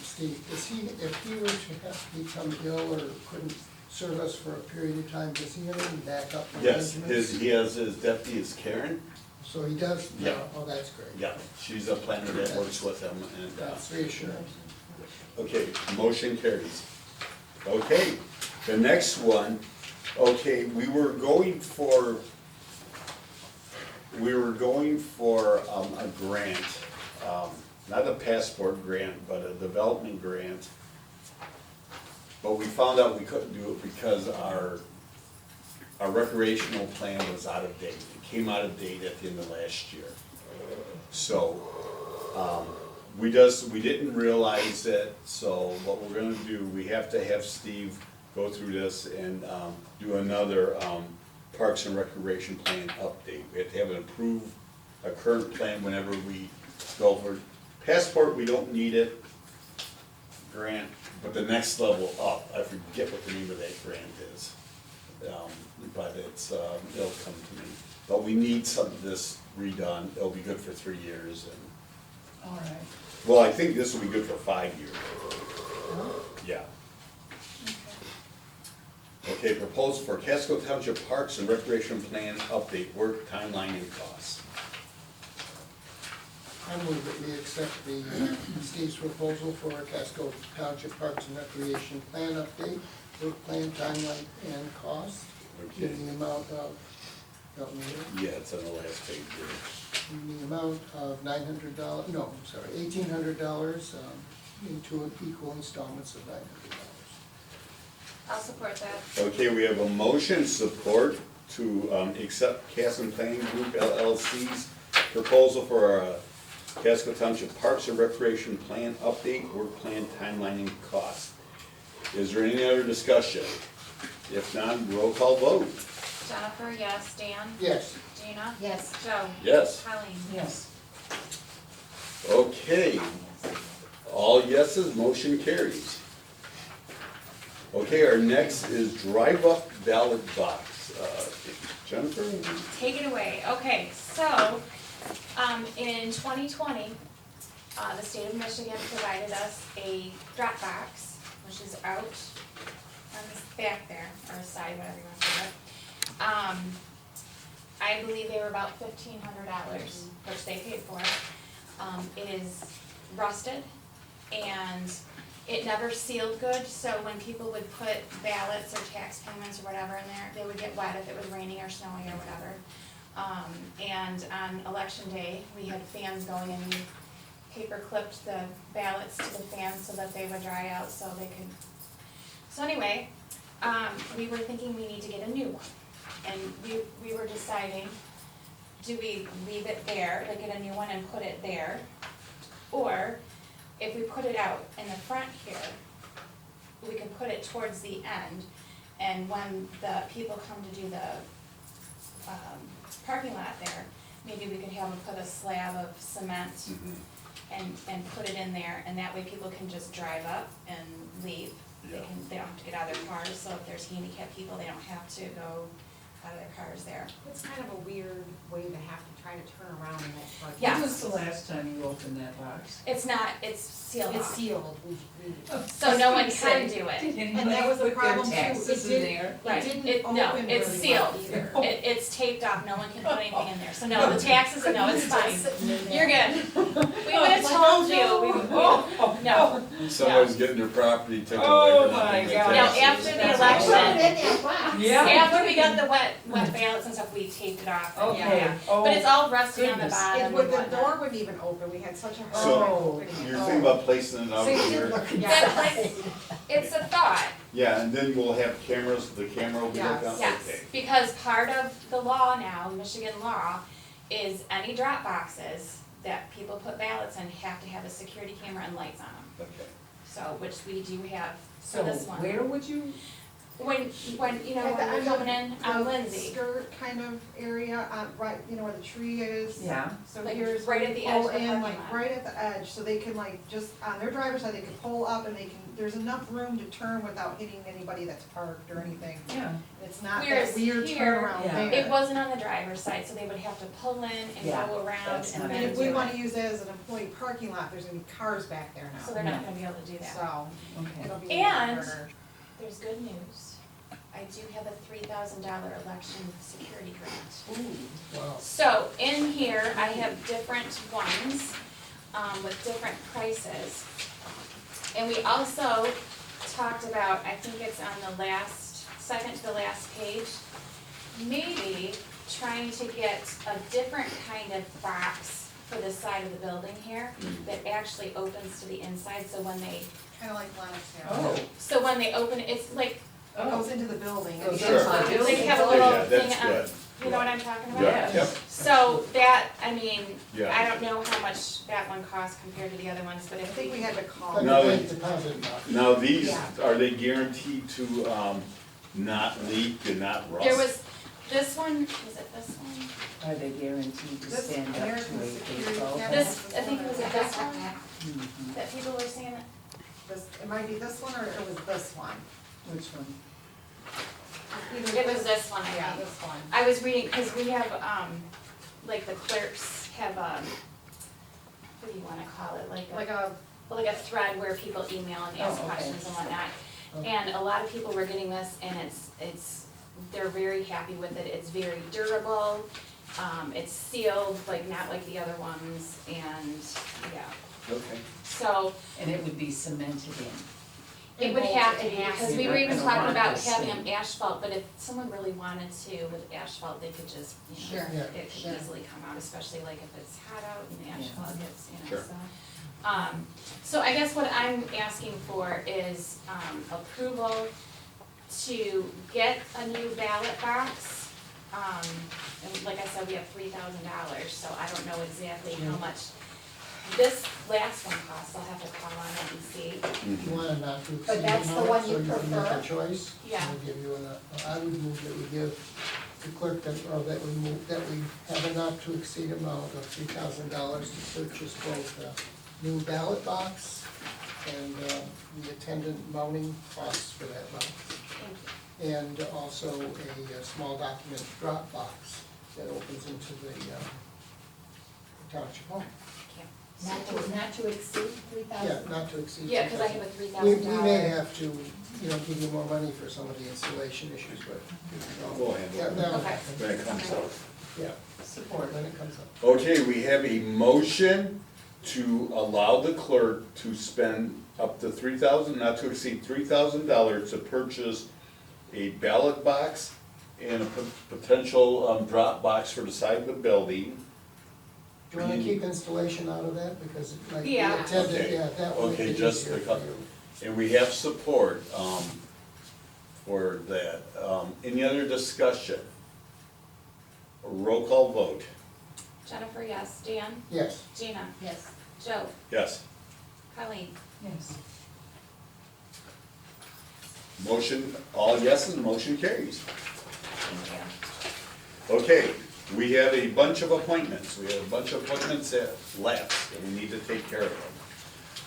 Steve. If he were to have become ill or couldn't serve us for a period of time, does he have any backup Yes, arrangements? he has his deputy is Karen. So he does? Yeah. Oh, that's great. Yeah, she's a planner that works with him and, That's reassuring. okay, motion carries. Okay, the next one, okay, we were going for a grant, not a passport grant, but a development grant. But we found out we couldn't do it because our recreational plan was out of date. It came out of date at the end of last year. So, we didn't realize it, so what we're gonna do, we have to have Steve go through this and, do another, Parks and Recreation Plan update. We have to have a current plan whenever we go over. Passport, we don't need it, grant, but the next level up, I forget what the name of that grant is. But it's, it'll come to me. But we need some of this redone, it'll be good for 3 years and, All right. well, I think this will be good for 5 years. Yeah. Okay, proposal for Casco Township Parks and Recreation Plan update, work, timeline, and costs. I move that we accept the Steve's proposal for a Casco Township Parks and Recreation Plan update, work plan, timeline, and cost, Okay. in the amount of, help me here, Yeah, it's on the last page here. in the amount of $900, no, I'm sorry, $1,800, into equal installments of $900. I'll support that. Okay, we have a motion support to accept Casco Planning Group LLC's proposal for a Casco Township Parks and Recreation Plan update, work plan, timeline, and cost. Is there any other discussion? If not, roll call vote. Jennifer, yes. Dan? Yes. Gina? Yes. Joe? Yes. Colleen? Yes. Okay, all yeses, motion carries. Okay, our next is drive-up ballot box. Jennifer? Take it away. Okay, so, in 2020, the state of Michigan provided us a drop box, which is out on this back there, or side, whatever you want to call it. I believe they were about $1,500, which they paid for. It is rusted, and it never sealed good, so when people would put ballots or tax payments or whatever in there, they would get wet if it was raining or snowing or whatever. And on election day, we had fans going and we paper clipped the ballots to the fans so that they would dry out so they could. So anyway, we were thinking we need to get a new one. And we were deciding, do we leave it there, like get a new one and put it there? Or if we put it out in the front here, we could put it towards the end. And when the people come to do the parking lot there, maybe we could have them put a slab of cement and put it in there, and that way people can just drive up and leave. They don't have to get out of their cars, so if there's handicapped people, they don't have to go out of their cars there. It's kind of a weird way to have to try to turn around in that park. Yeah. When was the last time you opened that box? It's not, it's sealed It's off, sealed. so no one can do it. And that was the problem too. Taxes It in didn't- there. Right, didn't it, no, open it's really sealed, well either. it's taped off, no one can put anything in there, so no, the taxes, no, it's fine, you're good. We would've told you, no. Someone's getting their property taken away. Oh for not my paying their God. Now, taxes. after the That's election, Yeah. after we got the wet ballots and stuff, we taped it off, and Okay. yeah. Oh, But it's all rusty on the goodness. bottom It and would, the whatnot. door wouldn't even open, we had such a hard So, time opening it. You're thinking about placing it out So you here? did look That's inside. like, it's a thought, Yeah, and then we'll have cameras, the camera will be hooked up? yes, Okay. because part of the law now, Michigan law, is any drop boxes that people put ballots in have to have a security camera and lights on them. Okay. So, which we do have So for this one. where would you, When, you know, At the when we're end of coming in on Lindsay, Skirt kind of area, right, you know where the tree is. yeah, So Like here's right where at you the edge pull of the in, parking like lot. right at the edge, so they can like just, on their driver's side, they can pull up and they can, there's enough room to turn without hitting anybody that's parked or anything. yeah. It's not Whereas that weird here, turnaround Yeah. there. it wasn't on the driver's side, so they would have to pull in and Yeah, go around that's and not then And if do we it. wanna use it as an employee parking lot, there's gonna be cars back there So now. they're not gonna be able to do that. So, Okay. it'll be a lot And- harder. There's good news. I do have a $3,000 election security grant. Wow. So in here, I have different ones, with different prices. And we also talked about, I think it's on the last, second to the last page, maybe trying to get a different kind of box for the side of the building here that actually opens to the inside, so when they, Kinda like Lennox here. Oh, so when they open, it's like, It goes into the building. Goes and into the it's- they have a Okay, little yeah, that's thing on, good. you know what I'm talking about? Yeah, Yes. yep. So that, I mean, Yeah. I don't know how much that one costs compared to the other ones, but I if think we had to call. But No, the they- bank deposit box. Now, these, Yeah. are they guaranteed to, not leak and not rust? there was, this one, was it this one? Are they guaranteed to This stand up to American a Security baseball? Cabinet. This, I think it was it this one, Mhm. that people were saying that, This, it might be this one or it was this one. Which one? Either it was this one, I Yeah, think. this one. I was reading, cause we have, like the clerks have, what do you wanna call it, like a thread where people email and ask Oh, okay. questions and whatnot. Okay. And a lot of people were getting this and they're very happy with it, it's very durable, it's sealed, like not like the other ones, and, yeah. Okay. So, And it would be cemented in. it would have to be, because we were even You're not talking gonna about want this having thing. them asphalt, but if someone really wanted to with asphalt, they could just, you know, Sure. Yeah. it could easily come out, especially like if it's hot out and the asphalt gets, you know, Sure. so. So I guess what I'm asking for is, approval to get a new ballot box. And like I said, we have $3,000, so I don't know exactly how much this last one costs, I'll have to call on it and see. If you want to not to exceed But that's the amount, one so you you can make prefer? a choice. Yeah. I'll give you I would move that we give the clerk that, or that we move, that we have a not to exceed amount of $3,000 to purchase both a new ballot box and the attendant mounting costs for that box. Thank you. And also a small document drop box that opens into the township home. Not to exceed $3,000? Yeah, not to exceed. Yeah, cause I have a We $3,000. may have to, give you more money for some of the installation issues, but. We'll handle it. That'll Okay. happen. When it comes up. Yeah, support when it comes up. Okay, we have a motion to allow the clerk to spend up to not to exceed $3,000 to purchase a ballot box and a potential drop box for the side of the building. Do you wanna keep installation out of that, because it might be Yeah. attended, Okay. yeah, that would Okay, be just easier a for couple. you. And we have support for that. Any other discussion? Roll call vote. Jennifer, yes. Dan? Yes, Gina? Yes. Joe? Yes. Colleen? Yes. Motion, all yeses, motion carries. Thank you. Okay, we have a bunch of appointments. We have a bunch of appointments that lapsed, and we need to take care of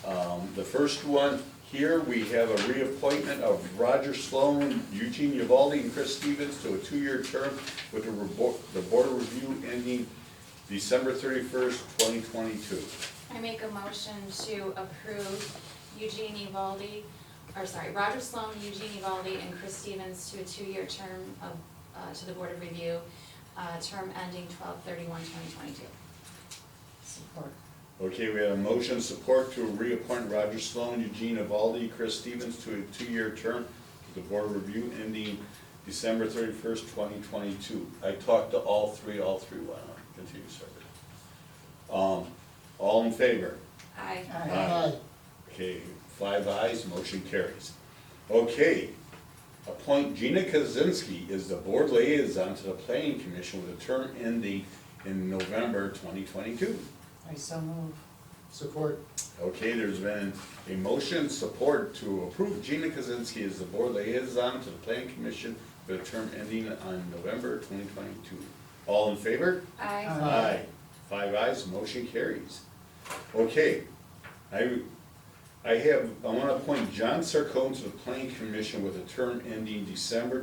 them. The first one here, we have a reappointment of Roger Sloan, Eugene Uvalde, and Chris Stevens to a 2-year term with the Board of Review ending December 31st, 2022. I make a motion to approve Roger Sloan, Eugene Uvalde, and Chris Stevens to a 2-year term to the Board of Review, term ending 12/31/2022. Support. Okay, we have a motion support to reappoint Roger Sloan, Eugene Uvalde, Chris Stevens to a 2-year term to the Board of Review ending December 31st, 2022. I talked to all three want to continue serving. All in favor? Aye. aye, Okay, 5 ayes, motion carries. Okay, appoint Gina Kaczynski as the board liaison to the planning commission with a term ending in November 2022. I so move. support, Okay, there's been a motion support to approve Gina Kaczynski as the board liaison to the planning commission with a term ending on November 2022. All in favor? Aye. Aye. 5 ayes, motion carries. Okay, I want to appoint John Sarcone to the planning commission with a term ending December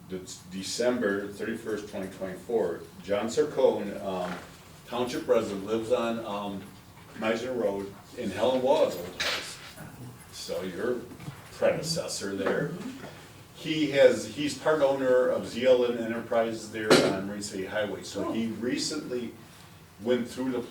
31st, 2024. John Sarcone, township resident, lives on Meisner Road in Helen Waugh's old house. So your predecessor there. He's part owner of ZLN Enterprises there on Marine City Highway, so he recently went through the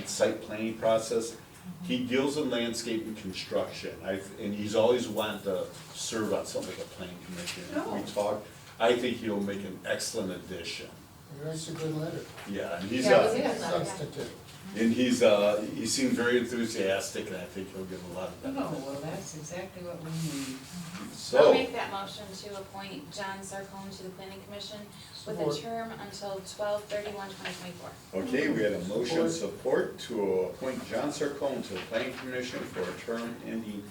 site planning process. He deals in landscape and construction, and he's always wanted to serve on something like a planning commission. We talked, I think he'll make an excellent addition. He writes a good letter, Yeah, and he's, Yeah, it was a good letter, yeah. substantive. and he seemed very enthusiastic, and I think he'll give a lot of Oh, benefit. well, that's exactly what we need. I'll So, make that motion to appoint John Sarcone to the planning commission with a Support. term until 12/31/2024. okay, we had a motion support to appoint John Sarcone to the planning commission for a term ending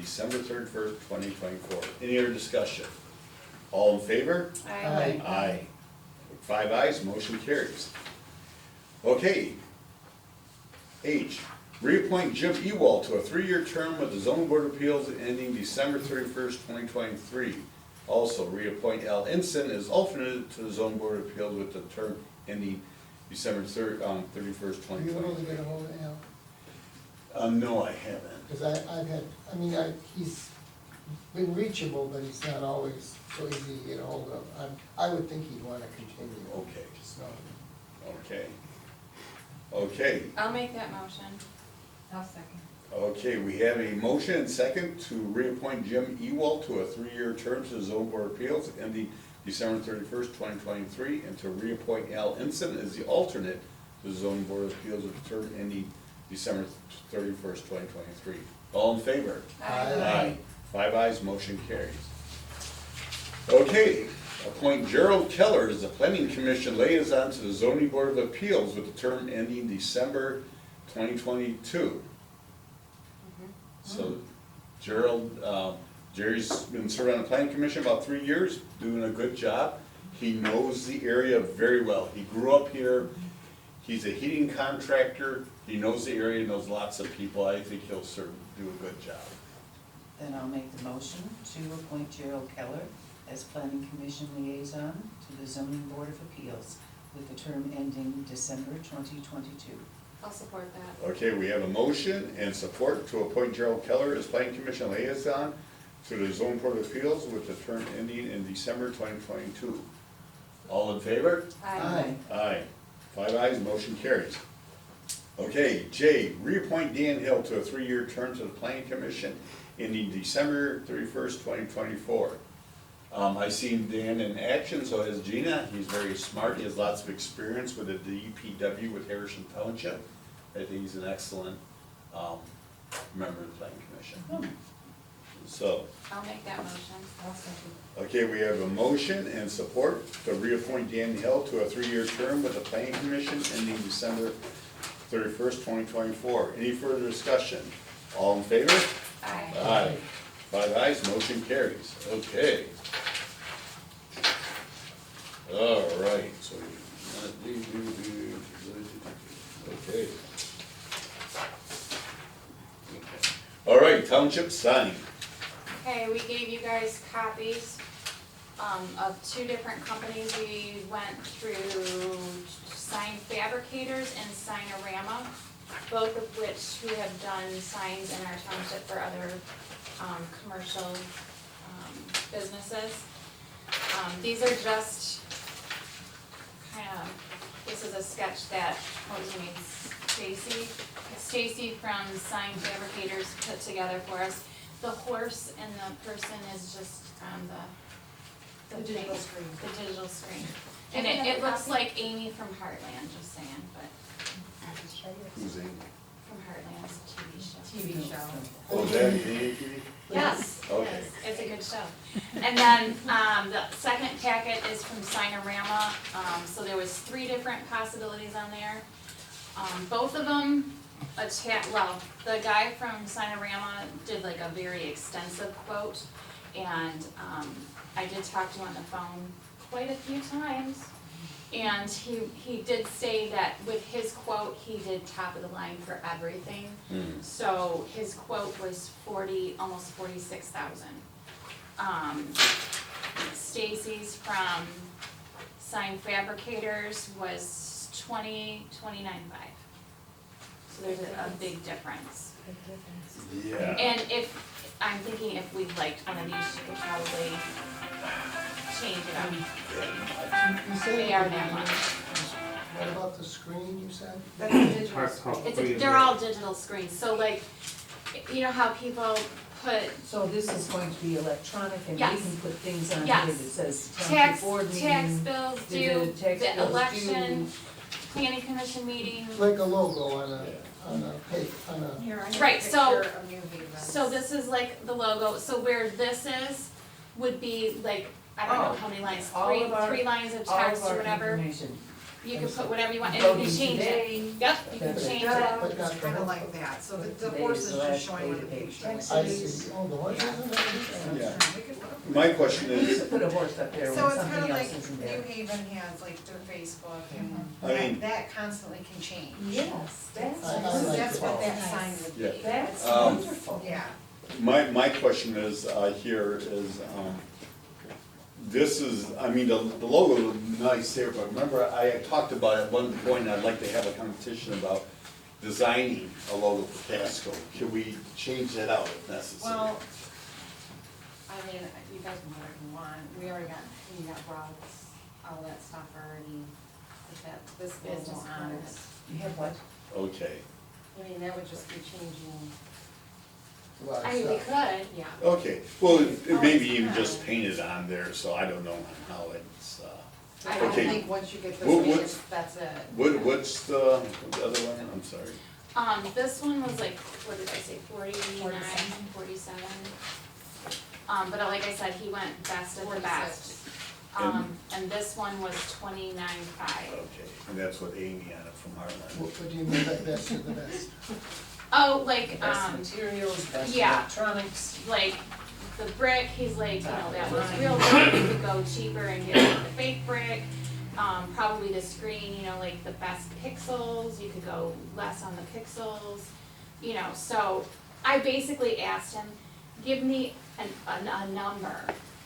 December 31st, 2024. Any other discussion? All in favor? Aye. Aye. 5 ayes, motion carries. Okay. H, reappoint Jim Ewald to a 3-year term with the zoning board of appeals ending December 31st, 2023. Also, reappoint Al Ensign as alternate to the zoning board of appeals with the term ending December 31st, Do you want to 2023. get a hold of Al? No, I haven't. Because I've had, he's been reachable, but he's not always so easy to get a hold of. I would think he'd want to continue. Okay. Just not. Okay. Okay, I'll make that motion. I'll second. okay, we have a motion and second to reappoint Jim Ewald to a 3-year term to the zoning board of appeals ending December 31st, 2023, and to reappoint Al Ensign as the alternate to the zoning board of appeals with a term ending December 31st, 2023. All in favor? Aye. 5 ayes, motion carries. Okay, appoint Gerald Keller as the planning commission liaison to the zoning board of appeals with the term ending December 2022. So Gerald, Jerry's been serving on the planning commission about 3 years, doing a good job. He knows the area very well. He grew up here. He's a heating contractor. He knows the area, knows lots of people. I think he'll do a good job. Then I'll make the motion to appoint Gerald Keller as planning commission liaison to the zoning board of appeals with the term ending December 2022. I'll support that. Okay, we have a motion and support to appoint Gerald Keller as planning commission liaison to the zoning board of appeals with the term ending in December 2022. All in favor? Aye. Aye. 5 ayes, motion carries. Okay, J, reappoint Dan Hill to a 3-year term to the planning commission ending December 31st, 2024. I seen Dan in action, so has Gina. He's very smart. He has lots of experience with the DPW with Harrison Township. I think he's an excellent member of the planning commission. So, I'll make that motion. I'll second. okay, we have a motion and support to reappoint Dan Hill to a 3-year term with the planning commission ending December 31st, 2024. Any further discussion? All in favor? Aye. Aye. 5 ayes, motion carries. Okay. All right, so, okay. All right, township sign. Okay, we gave you guys copies of 2 different companies. We went through Sign Fabricators and Signorama, both of which who have done signs in our township for other commercial businesses. These are just this is a sketch that, what was her name, Stacy from Sign Fabricators put together for us. The horse and the person is just the digital thing, screen. the digital screen. Do And you have it a looks copy? like Amy from Heartland, just saying, but Who's Amy? from Heartland's TV show. TV show. Oh, that Amy? Yes, Okay. yes, it's a good show. And then, the second packet is from Signorama, so there was 3 different possibilities on there. Both of them the guy from Signorama did like a very extensive quote, and, I did talk to him on the phone quite a few times. And he did say that with his quote, he did top of the line for everything. So his quote was almost 46,000. Stacy's from Sign Fabricators was 29.5. So there's a big difference. Yeah. And I'm thinking if we liked one of these, you could probably change it up. You said. They are that much. What about the screen, you said? That's a digital screen. They're all digital screens, so like, you know how people put So this is going to be electronic and we Yes. can put things on here Yes. that says township tax, board meeting. tax bills the due, tax the bills election, due. planning commission meeting. Like a logo on a paper, on a, Here, I have a Right, so- picture of New Haven. So this is like the logo, so where this is, would be like, I don't know Oh, how many lines, all of our- three lines of All text of or our whatever. information. You can put whatever you want, and you Voting can change it. today. Yep, you can That's it. change Yeah, it. But not it's the kinda whole- like that, so the Today horse is is the just last showing day what to the pay picture taxes. I is. see, oh, the horse isn't there? Yeah. Make it look. My question We is, used to put a horse up there So when it's something kinda else like isn't New there. Haven has like their Facebook I and mean- that constantly can change. Yes, that's I So like that's it. what that sign would be. Yeah. That's Um, wonderful. Yeah. my question is, here is, this is, I mean, the logo is nice there, but remember, I had talked about at one point, I'd like to have a competition about designing a logo for Casco. Can we change that out if necessary? Well, I mean, you guys can do whatever you want, we got rugs, all that stuff already, with that, this Business logo on it. cards. You have what? Okay, I mean, that would just be changing, A lot of I mean, we stuff. could, yeah. okay, well, Oh, maybe it's even fine. just paint it on there, so I don't know how it's, I Okay. think once you get this, What- made, what's- that's it. what's the other one, I'm sorry? this one was like, what did I say, 49, 47. But like I said, he went best of the best. 46. And this one was 29.5. Okay, and that's what Amy on it from Heartland. What do you mean by best of the best? Oh, like, Best materials, best yeah. electronics. like the brick, he's like, you know, that was real good, you could go cheaper and get like the fake brick. Probably the screen, you know, like the best pixels, you could go less on the pixels, you know, so I basically asked him, give me a number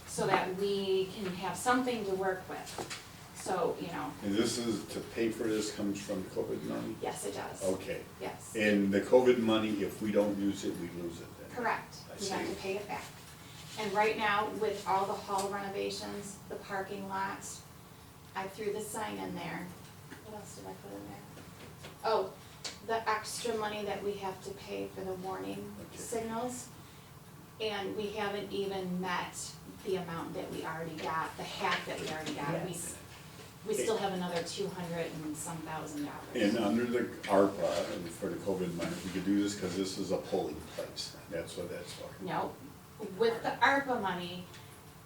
so that we can have something to work with. So, you know, And this is, to pay for this comes from COVID money? yes, it does, Okay, yes, and the COVID money, if we don't use it, we lose it then? correct, I we have see. to pay it back. And right now, with all the hall renovations, the parking lots, I threw the sign in there. What else did I put in there? Oh, the extra money that we have to pay for the warning Okay. signals. And we haven't even met the amount that we already got, the half that we already got. Yes. We still have another 200 and some thousand And dollars. under the ARPA, and for the COVID money, we could do this, cause this is a polling place, that's what that's for. No, with the ARPA money,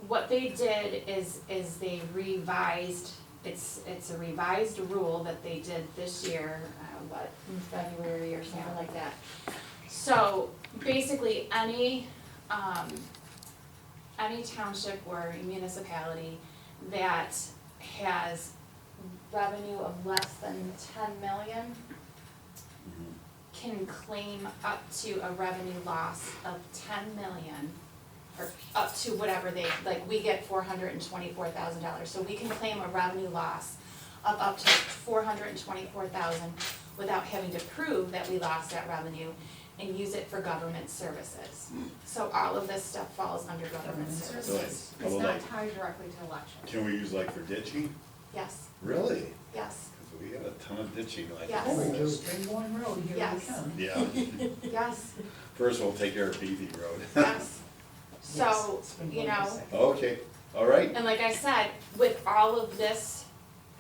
what they did is they revised, it's a revised rule that they did this year, in February or something like that. So basically, any township or municipality that has revenue of less than 10 million can claim up to a revenue loss of 10 million, or up to whatever they, like, we get $424,000, so we can claim a revenue loss of up to 424,000 without having to prove that we lost that revenue and use it for government services. So all of this stuff falls under government services. How It's about not like, tied directly to elections. can we use like for ditching? Yes, Really? yes, Cause we got a ton of ditching like. Yes. We do. Straight-born road, here we Yes. come. Yeah, yes, first we'll take care of Beatty Road. yes. So, Yes, spring you one know, second. Okay, all right, and like I said, with all of this,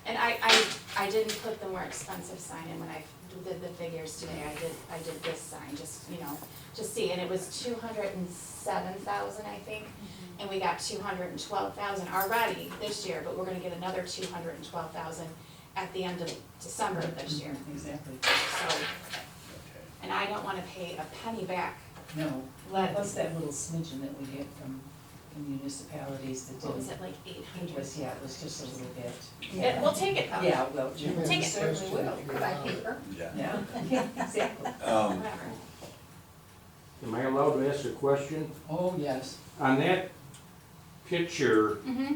and I didn't put the more expensive sign in when I did the figures today, I did this sign, just, you know, to see, and it was 207,000, I think, and we got 212,000 already this year, but we're gonna get another 212,000 at the end of December of this year, Exactly. so, okay. and I don't wanna pay a penny back. No, plus that little smidgen that we get from municipalities that What was didn't. it, like It 800? was, yeah, it was just a little bit. We'll take it though. Yeah, well, You we made Take a it. certainly will. question. Could I paper? Yeah. Yeah, exactly. Whatever. Am I allowed to ask a question? Oh, yes. On that picture, Mm-hmm,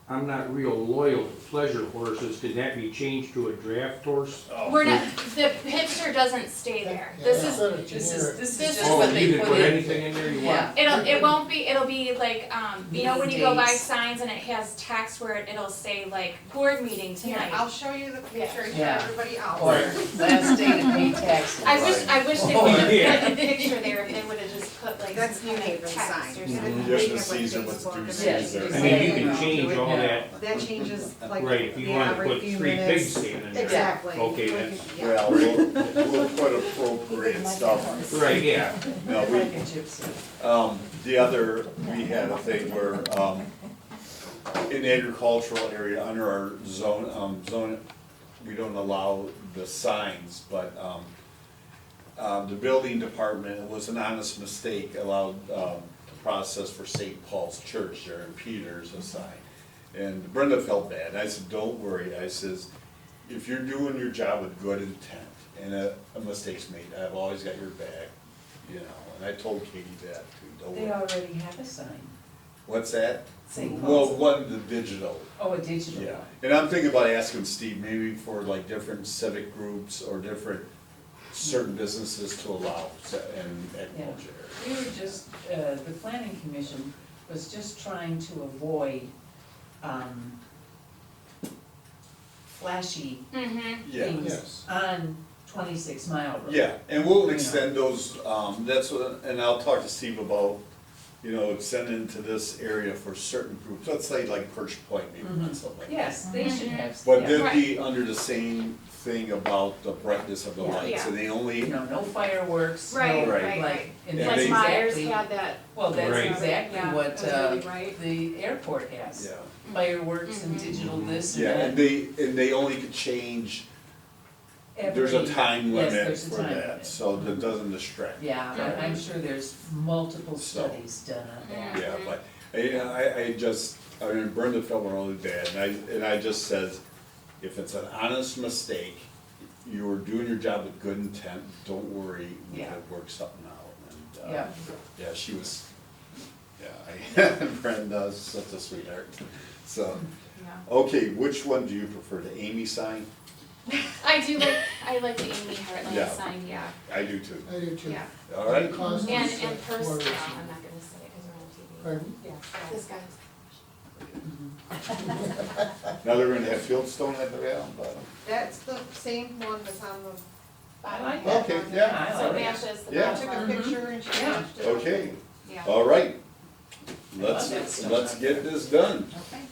I'm not real loyal to pleasure horses, can that be changed to a draft horse? We're not, the picture doesn't stay there. This is, sort of This generic. is This just is- what Oh, they you can put put in. anything in there you Yeah. want? it won't be, it'll be like, you know when you go by Meeting dates. signs and it has text where it'll say like, board meeting Here, tonight. I'll show you the picture and show Yeah. everybody else. Or last day to pay taxes. I wish they Oh, would've yeah. put the picture there, if they would've just put like That's some New kind of Haven text sign. or Mhm. something. Yes, the Like Caesar, let's Facebook do and Yes, Caesar. I mean, you can exactly. change all that, That changes like right, if you wanna every put few 3 minutes. pigs standing there. Exactly. Okay, We that's- can- yeah. Well, we'll put appropriate stuff. Right, yeah. No, Like we, a gypsy. the other, we had a thing where, in the agricultural area, under our zone, we don't allow the signs, but, the building department, it was an honest mistake, allowed, the process for St. Paul's Church there in Peters, a sign. And Brenda felt bad, I said, don't worry, I says, if you're doing your job with good intent, and a mistake's made, I've always got your back, you know, and I told Katie that too, don't They worry. already have a sign. What's that? St. Well, Paul's. one, the digital, Oh, a digital yeah, one. and I'm thinking about asking Steve, maybe for like different civic groups or different certain businesses to allow in agriculture. We were just, the planning commission was just trying to avoid, flashy Mm-hmm. Yeah, things Yes. on 26 Mile Road. yeah, and we'll extend those, that's what, and I'll talk to Steve about, you know, extending to this area for certain groups, let's say like Perch Point, maybe, Mhm. something like that. Yes, they should have. But yeah. they'd be under the same thing about the brightness of the Yeah. lights, and they You only, know, no fireworks, no, Right, Right. right, like, right. and Yeah, that's they- Like Myers exactly, had that, well, that's Right. exactly Yeah, what, it was really bright. the airport has. yeah. Fireworks and Mhm. digital this and Yeah, that. and they only could change, there's a Every- time yes, limit there's a for time that, limit. so that doesn't distract. Yeah, but I'm Mhm. sure there's multiple So- studies done on that. Yeah, but, I mean, Brenda felt really bad, and I just says, if it's an honest mistake, you were doing your job with good intent, don't worry, we Yeah. could work something out, and, Yeah. yeah, she was, yeah, Brenda's such a sweetheart, so. yeah. Okay, which one do you prefer, the Amy sign? I like the Amy Yeah. Heartland sign, yeah, I do too. I do too. yeah. All right, Cost And, is, and $4. personal, I'm not gonna say it because we're on TV. Pardon? Yeah. This guy's. now they're gonna have Fieldstone at the bottom. That's the same one that's on the I bottom. like that. Okay, yeah. I So like it. matches the Yeah. I took a bottom. picture and she Yeah. matched it. Okay, Yeah. all right. I love that Let's stuff. get this done. Okay.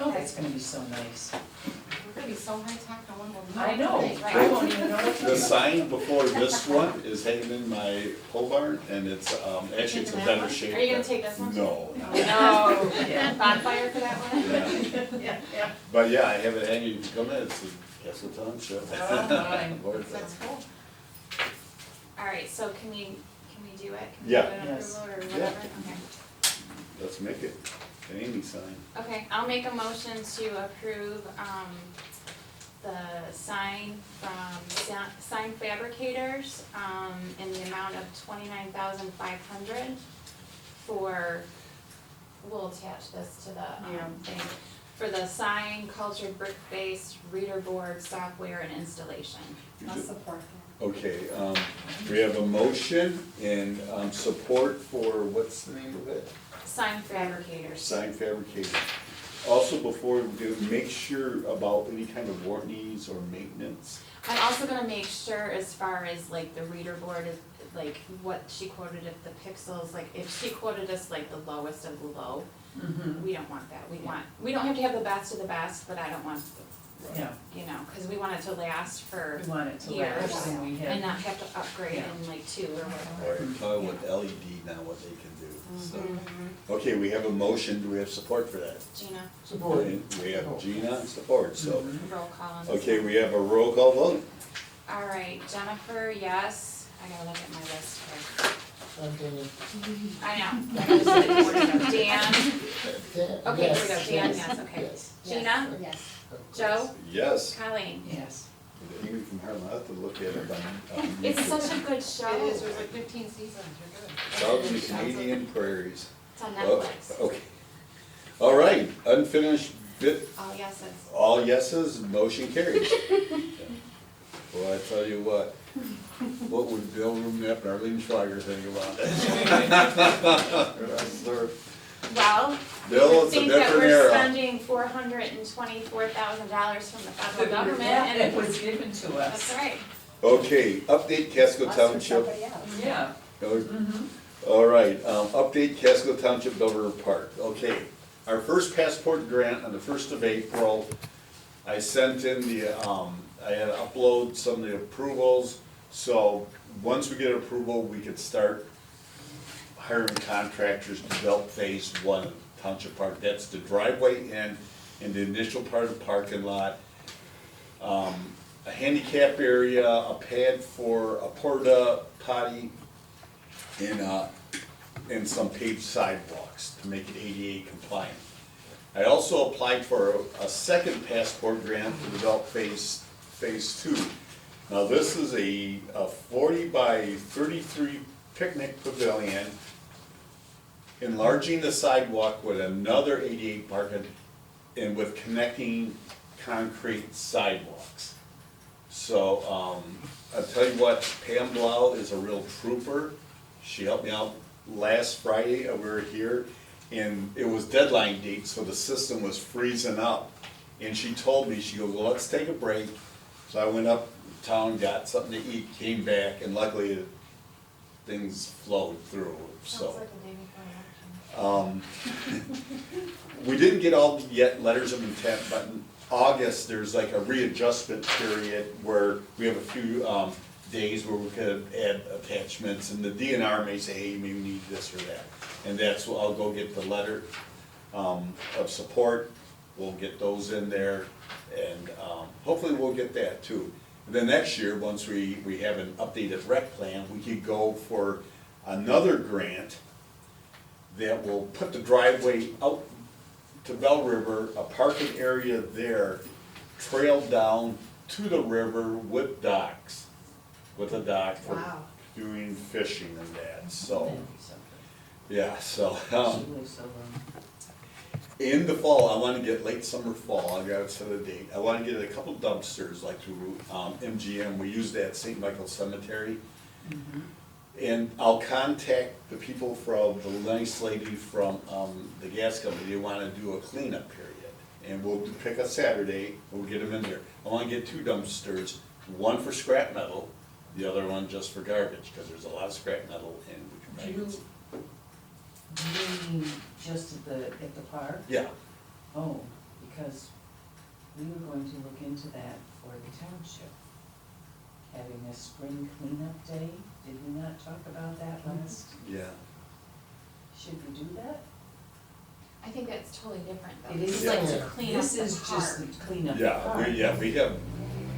Oh, that's gonna be so nice. We're gonna be so high tech, no one will know. I know, Right. I won't even know what to do. The sign before this one is hanging in my pole barn, and it's, actually it's a better shape. Are you gonna take this one? No, No. Yeah. Bonfire for that one? yeah, Yeah, yeah. but yeah, I have it hanging, come in, it's a Casco Township. Oh, my. Worth it. That's cool. Alright, so can we do it? Can we Yeah. do an Yes. approval or Yeah. whatever? Okay. Let's make it an Amy sign. Okay, I'll make a motion to approve, the sign from Sign Fabricators, in the amount of $29,500 for, we'll attach this to the, Yeah. thing, for the sign cultured brick-based reader board software and installation. I'll support Okay, we have a motion and, support for, what's the name of it? Sign Fabricators. Sign fabrication. Also, before we do, make sure about any kind of warranties or maintenance. I'm also gonna make sure as far as like the reader board is, like what she quoted, if the pixels, like if she quoted us like the lowest of the low, Mhm. we don't want that. We don't have to have the best of the best, but I don't want, Yeah, you know, cause we want it to last for, we want it to Years. last and we and have, not have to upgrade Yeah. in like 2 or All whatever. right, talking with LED now, what they can do, so. Mhm. Okay, we have a motion, do we have support for that? Gina, Support. We have Gina and support, so, Mhm. roll call on this. okay, we have a roll call vote. Alright, Jennifer, yes. I gotta look at my list here. I'm gonna- I know. Dan, Dan- Okay, here we go. yes, Dan, yes, yes, okay. yes, Gina, Yes. of course. Joe, Yes. Colleen. yes. Even from Harlem, I have to look at it on. It's YouTube. such a good show. It is, there's like 15 seasons, you're good. Southern Canadian prairies. It's on Oh, Netflix. Okay. All right, unfinished All yeses. All yeses, motion carries. Well, I tell you what would Bill Rumnap and Arlene Schweiger think about it? Well, Bill, you it's a think that different we're era. spending $424,000 from the federal government, That and was given to us. that's right. Okay, update Casco Township. Yeah. All right, update Casco Township Bell River Park. Okay, our first passport grant on the 1st of April, I sent in the, I had to upload some of the approvals. So, once we get approval, we could start hiring contractors to develop phase 1 of Township Park. That's the driveway in the initial part of the parking lot. A handicap area, a pad for a porta potty, and some paved sidewalks to make it ADA compliant. I also applied for a second passport grant to develop phase 2. Now, this is a 40 by 33 picnic pavilion, enlarging the sidewalk with another ADA parking and with connecting concrete sidewalks. So, I'll tell you what, Pam Blau is a real trooper. She helped me out last Friday, we were here, and it was deadline date, so the system was freezing up. And she told me, she goes, well, let's take a break. So I went uptown, got something to eat, came back, and luckily things flowed through, so. Sounds like the day before election. We didn't get all yet letters of intent, but in August, there's like a readjustment period where we have a few days where we could add attachments, and the DNR may say, hey, maybe we need this or that. And that's what, I'll go get the letter of support, we'll get those in there, and hopefully we'll get that too. And then next year, once we have an updated rec plan, we could go for another grant that will put the driveway out to Bell River, a parking area there, trail down to the river with docks, with a dock for Wow. doing fishing and that, so, That'd be something. yeah, so. She lives so long. In the fall, I wanna get late summer, fall, I gotta set a date, I wanna get a couple dumpsters, like through MGM, we use that at St. Michael's Cemetery. And I'll contact the people from, the nice lady from the gas company, they wanna do a cleanup period. And we'll pick a Saturday, we'll get them in there. I wanna get 2 dumpsters, one for scrap metal, the other one just for garbage, cause there's a lot of scrap metal and we can Do make you, it. you mean just at the park? Yeah, Oh, because we were going to look into that for the township. Having a spring cleanup day, did we not talk about that last? yeah. Should we do that? I think that's totally different though. It This is is like to different. clean up This the is park. just the cleanup the Yeah, park. we have,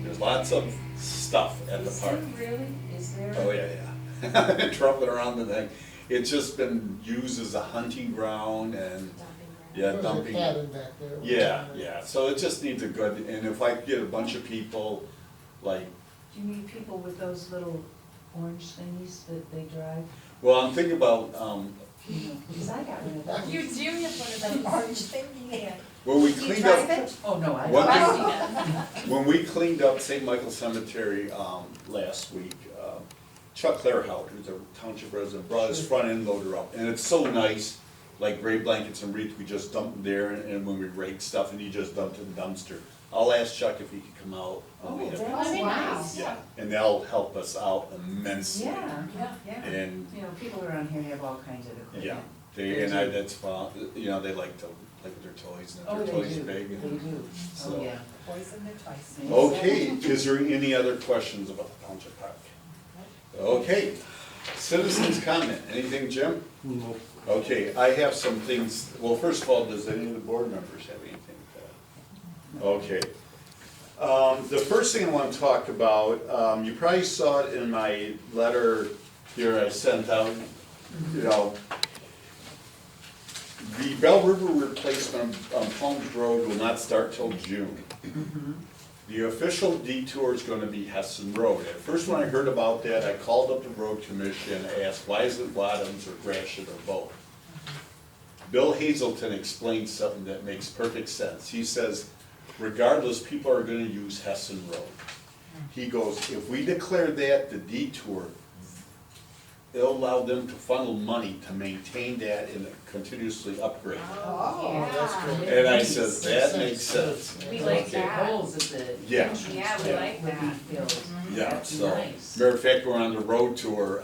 there's lots of stuff at the Is park. there really? Is there? Oh, yeah. Trumping around the thing. It's just been used as a hunting ground and, yeah, There's a dumping. cabin back there. Yeah, so it just needs a good, and if I could get a bunch of people, like, Do you mean people with those little orange thingies that they drive? well, I'm thinking about, You know, because I got rid of that. You do have one of those. Orange thing, yeah. when we Do you cleaned drive up, it? Oh, no, I One don't. thing- when we cleaned up St. Michael's Cemetery, last week, Chuck Clairhout, who's a township resident, brought his front end loader up, and it's so nice, like gray blankets and wreaths, we just dump them there, and when we rake stuff, and he just dumped it in the dumpster. I'll ask Chuck if he could come out. when we Oh, have- that's nice. Yeah, and they'll help us out immensely. Yeah, yeah. And, You know, people around here have all kinds of equipment. yeah, they, and I, that's fun, you know, they like to play with their toys, and Oh, if they their toys do, big. they do. So- Oh, yeah. Poison their twice. Okay, is there any other questions about the township park? Okay, citizens comment, anything, Jim? No. Okay, I have some things, well, first of all, does any of the board members have anything to add? Okay. The first thing I want to talk about, you probably saw it in my letter here I sent out, you know, the Bell River replacement on Palms Road will not start till June. The official detour is gonna be Hessen Road. At first, when I heard about that, I called up the road commission, asked, why is it Wadums or Gratiot or both? Bill Hazelton explained something that makes perfect sense. He says, regardless, people are gonna use Hessen Road. He goes, if we declare that the detour, it'll allow them to funnel money to maintain that and continuously upgrade it. Oh, that's good. And I says, that makes sense. We like Okay. that. Holes at the Yeah. entrance Yeah, we Yeah. like would be that. filled. Yeah, That'd be so, nice. matter of fact, we're on the road tour,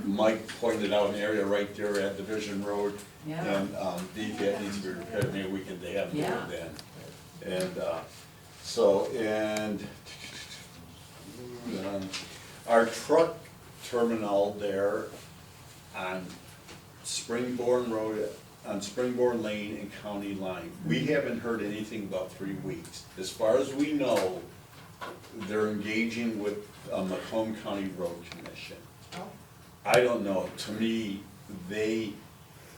Mike pointed out an area right there at Division Road, Yeah, and, that needs to be repaired, maybe we can, they have to do Yeah. it then. And, so, and, our truck terminal there on Springborn Road, on Springborn Lane and County Line, we haven't heard anything about 3 weeks. As far as we know, they're engaging with, Macomb County Road Commission. I don't know, to me,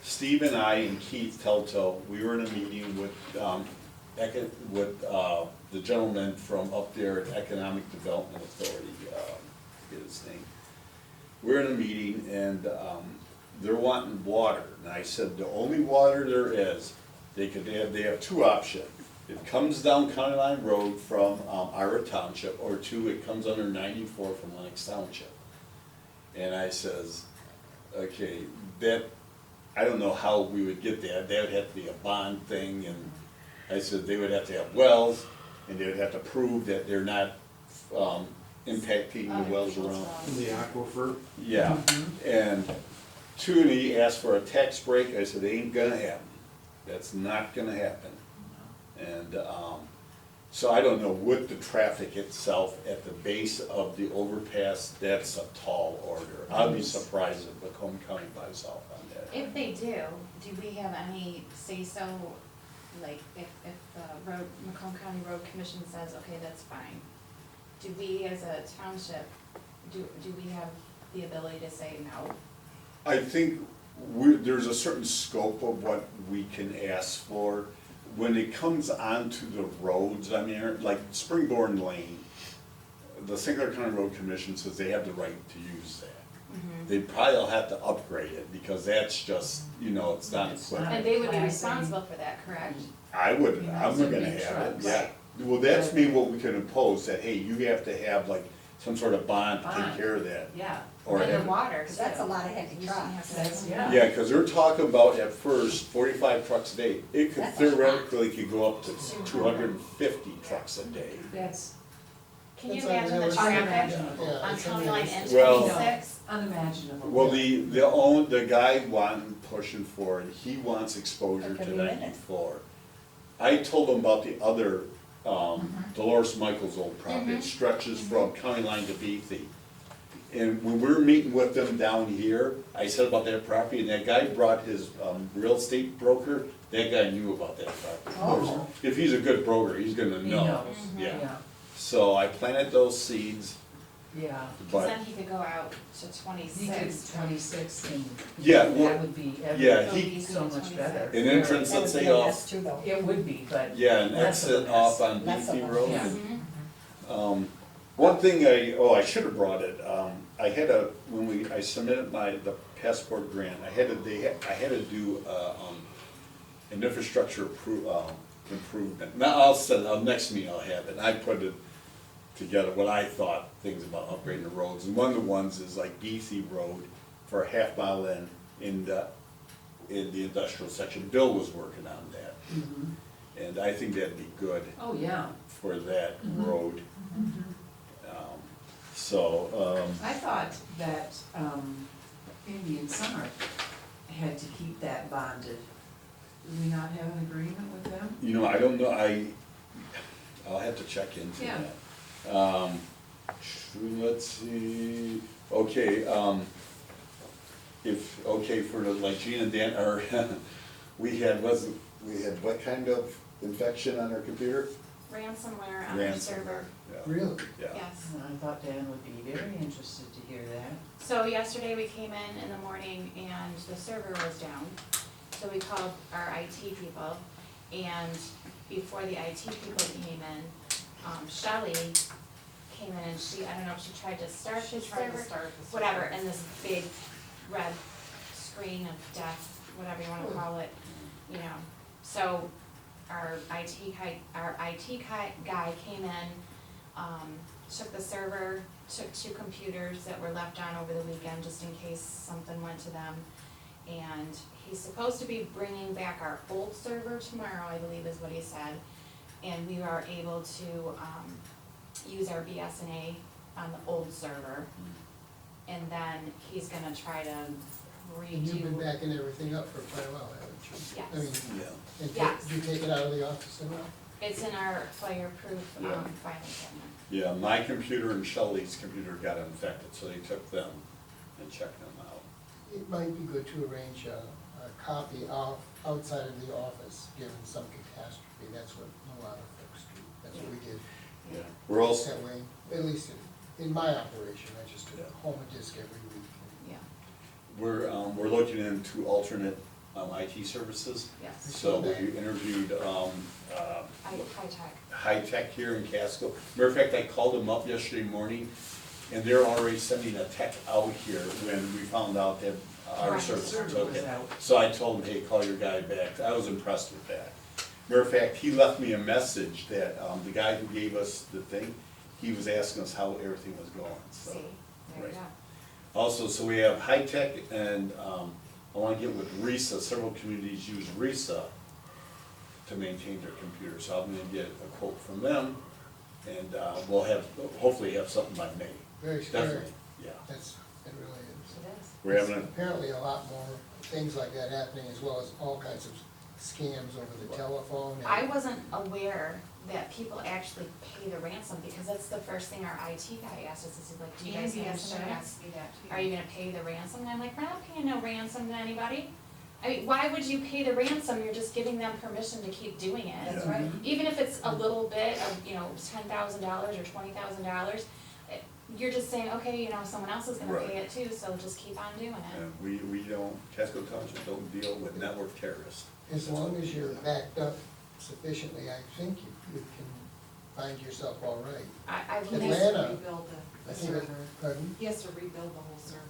Steve and I and Keith Telto, we were in a meeting with, the gentleman from up there at Economic Development Authority, I forget his name. We're in a meeting and, they're wanting water, and I said, the only water there is, they have 2 options. It comes down County Line Road from, Ira Township, or 2, it comes under 94 from Lennox Township. And I says, okay, I don't know how we would get that would have to be a bond thing, and I said they would have to have wells, and they would have to prove that they're not, impacting the wells around. The aquifer. Yeah, and 2, and he asked for a tax break, I said, ain't gonna happen, that's not gonna happen. And, so I don't know, with the traffic itself at the base of the overpass, that's a tall order. I'd be surprised if Macomb County buys off on that. If they do we have any say-so, like, if the Macomb County Road Commission says, okay, that's fine, do we as a township, do we have the ability to say no? I think there's a certain scope of what we can ask for. When it comes onto the roads, I mean, like Springborn Lane, the St. Clair County Road Commission says they have the right to use that. They probably will have to upgrade it, because that's just, it's not It's equipped. not- And they would be Classing. responsible for that, correct? I'm It's gonna big have it, trucks. yeah. Well, that's maybe what we can impose, that, hey, you have to have like some sort of bond to take Bond. care of that. yeah, Or And the have- water, Cause that's a too. lot of heavy We shouldn't have trucks. to- That's- yeah. Yeah, cause they're talking about at first 45 trucks a day. It could That's a lot. theoretically could go up to 250 trucks a day. that's Can you That's imagine the unrealistic. traffic Yeah, on it's County Line unrealistic. and Well- 26? unimaginable. Well, the guy pushing for it, he wants exposure That could to be in it. 94. I told him about the other, Dolores Michaels' old property, it stretches from County Line to Beatty. And when we were meeting with them down here, I said about that property, and that guy brought his, real estate broker, that guy knew about that property. Of course, Oh. if he's a good broker, he's gonna He know. knows, Yeah, yeah, so I planted those seeds, yeah. Cause but, then he could go out to He could 26. 26 and yeah, that well, would be yeah, every, he- so much better. an entrance, That let's would be say a off, mess too, though. It would be, but. yeah, an less of a exit mess. off on Less of Beatty a Road. Yeah. One thing I should have brought it, I had when I submitted the passport grant, I had to do, an infrastructure improvement. Now, next meeting I'll have it, I put it together, what I thought, things about upgrading the roads, and one of the ones is like Beatty Road for a half mile in the industrial section. Bill was working on that, and I think that'd be good Oh, yeah. for that road. I thought that Indian Summer had to keep that bonded. Do we not have an agreement with them? I don't know, I'll have to check into Yeah. that. Let's see, okay, for like Gina and Dan, or, we had what kind of infection on our computer? Ransomware on our server, Yeah, Really? yeah. yes. And I thought Dan would be very interested to hear that. So yesterday we came in the morning and the server was down. So we called our IT people, and before the IT people came in, Shelley came in and I don't know if she tried to start the server, whatever, and this big red screen of death whatever you wanna call it, you know. So our IT guy came in, took the server, took 2 computers that were left on over the weekend, just in case something went to them. And he's supposed to be bringing back our old server tomorrow, I believe is what he said. And we are able to, use our BSNA on the old server. And then he's gonna try to And you've been redo, backing everything up for quite a while, haven't you? Yes. I mean, Yeah. and Yes. did you take it out of the office and all? it's in our fireproof, Yeah. filing cabinet. Yeah, my computer and Shelley's computer got infected, so they took them and checked them out. It might be good to arrange a copy outside of the office, given some catastrophe. That's what a lot of folks do. That's what we did. Yeah. We're also, That way, at least in my operation, I just Yeah. home a disk every week. Yeah, we're looking into alternate IT services. yes, So we interviewed high tech. High Tech here in Casco. Matter of fact, I called them up yesterday morning, and they're already sending a tech out here when we found out that our Right. service Server took was it. out. So I told him, hey, call your guy back. I was impressed with that. Matter of fact, he left me a message that the guy who gave us the thing, he was asking us how everything was going, so. See, there you right. go. Also, so we have High Tech, and I wanna get with RISA. Several communities use RISA to maintain their computers, so I'm gonna get a quote from them, and we'll hopefully have something by May. Very scary. Definitely, yeah. It really is. It is. We're having Apparently a lot more things like that happening, as well as all kinds of scams over the telephone. and- I wasn't aware that people actually pay the ransom, because that's the first thing our IT guy asked us, is like, do you guys have Andy insurance? asked me that too. Are you gonna pay the ransom? And I'm like, we're not paying no ransom to anybody. I mean, why would you pay the ransom? You're just giving them permission to keep doing it. That's right. Even if it's a little bit of, $10,000 or $20,000, you're just saying, okay, someone else is gonna Right. pay it too, so just keep on doing it. And we don't, Casco Township don't deal with network terrorists. As long as you're backed up sufficiently, I think you can find yourself all right. I've Atlanta- never, He has to rebuild I the think it- server. Pardon? He has to rebuild the whole server.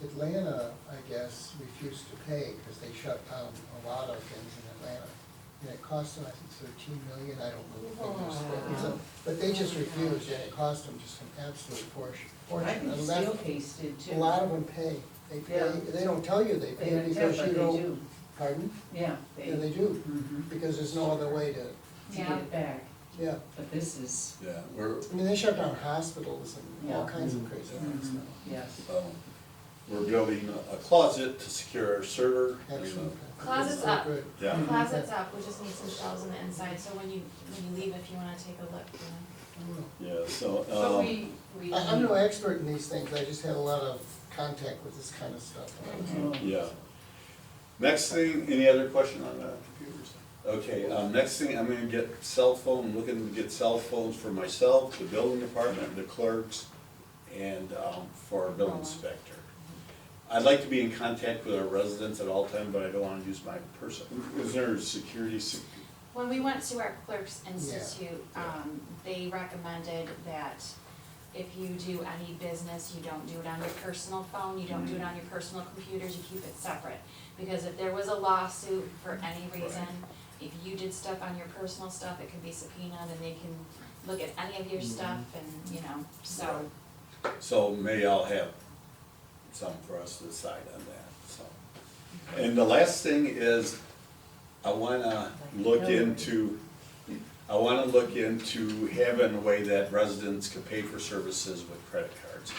Atlanta, I guess, refused to pay because they shut down a lot of things in Atlanta. And it cost them, I think, 13 million, I don't know the figures. Wow. But they just refused, and it cost them just an absolute fortune. I think And that- Steelcase did too. A lot of them pay. They pay, Yeah. they don't tell you they They pay don't tell, because but you they don't. do. Pardon? Yeah, Yeah, they do, Mhm. because there's no other way to, To Yeah. get it back, yeah. but this is, Yeah, we're, I mean, they shut down hospitals and all Yeah. kinds of crazy things mhm, now. yes. we're building a closet to secure our server. Excellent. Closet's So up. good. Yeah, closet's up, we just need some shelves on the inside, so when you leave, if you wanna take a look, yeah, so, But we. I'm no expert in these things, I just had a lot of contact with this kind of stuff. Oh. yeah. Next thing, any other question on computers? Okay, next thing, I'm gonna get looking to get cell phones for myself, the building department, the clerks, and for our building inspector. I'd like to be in contact with our residents at all times, but I don't wanna use my person. Is there security? When we went to our Clerks Institute, Yeah. they recommended that if you do any business, you don't do it on your personal phone, you don't do it on your personal computers, you keep it separate. Because if there was a lawsuit for any reason, if you did stuff on your personal stuff, it could be subpoenaed and they can look at any of your stuff and, so. So maybe I'll have some for us to decide on that, so. And the last thing is, I wanna look into having a way that residents can pay for services with credit cards.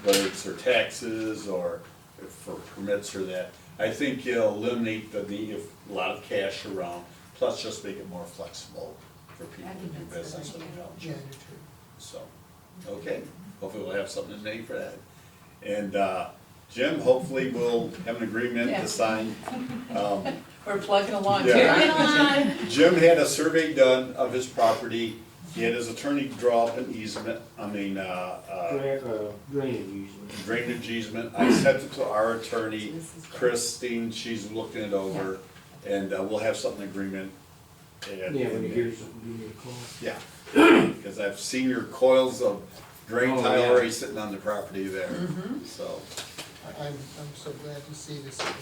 Whether it's their taxes or for permits or that. I think it'll eliminate the need of a lot of cash around, plus just make it more flexible for people to do business with the Yeah, I township. do too. So, okay, hopefully we'll have something in May for that. And Jim, hopefully we'll have an agreement Yeah. to sign. We're plugging along. Yeah. too. Jim had a survey done of his property, he had his attorney draw up an easement, Drainage easement. drainage easement. I sent it to our attorney, Christine, she's looking it over, and we'll have something in agreement. Yeah, when you hear something, give me a call. Yeah, because I've seen your coils of drain Oh, tile yeah. already sitting on the property there, so. I'm so glad to see this again.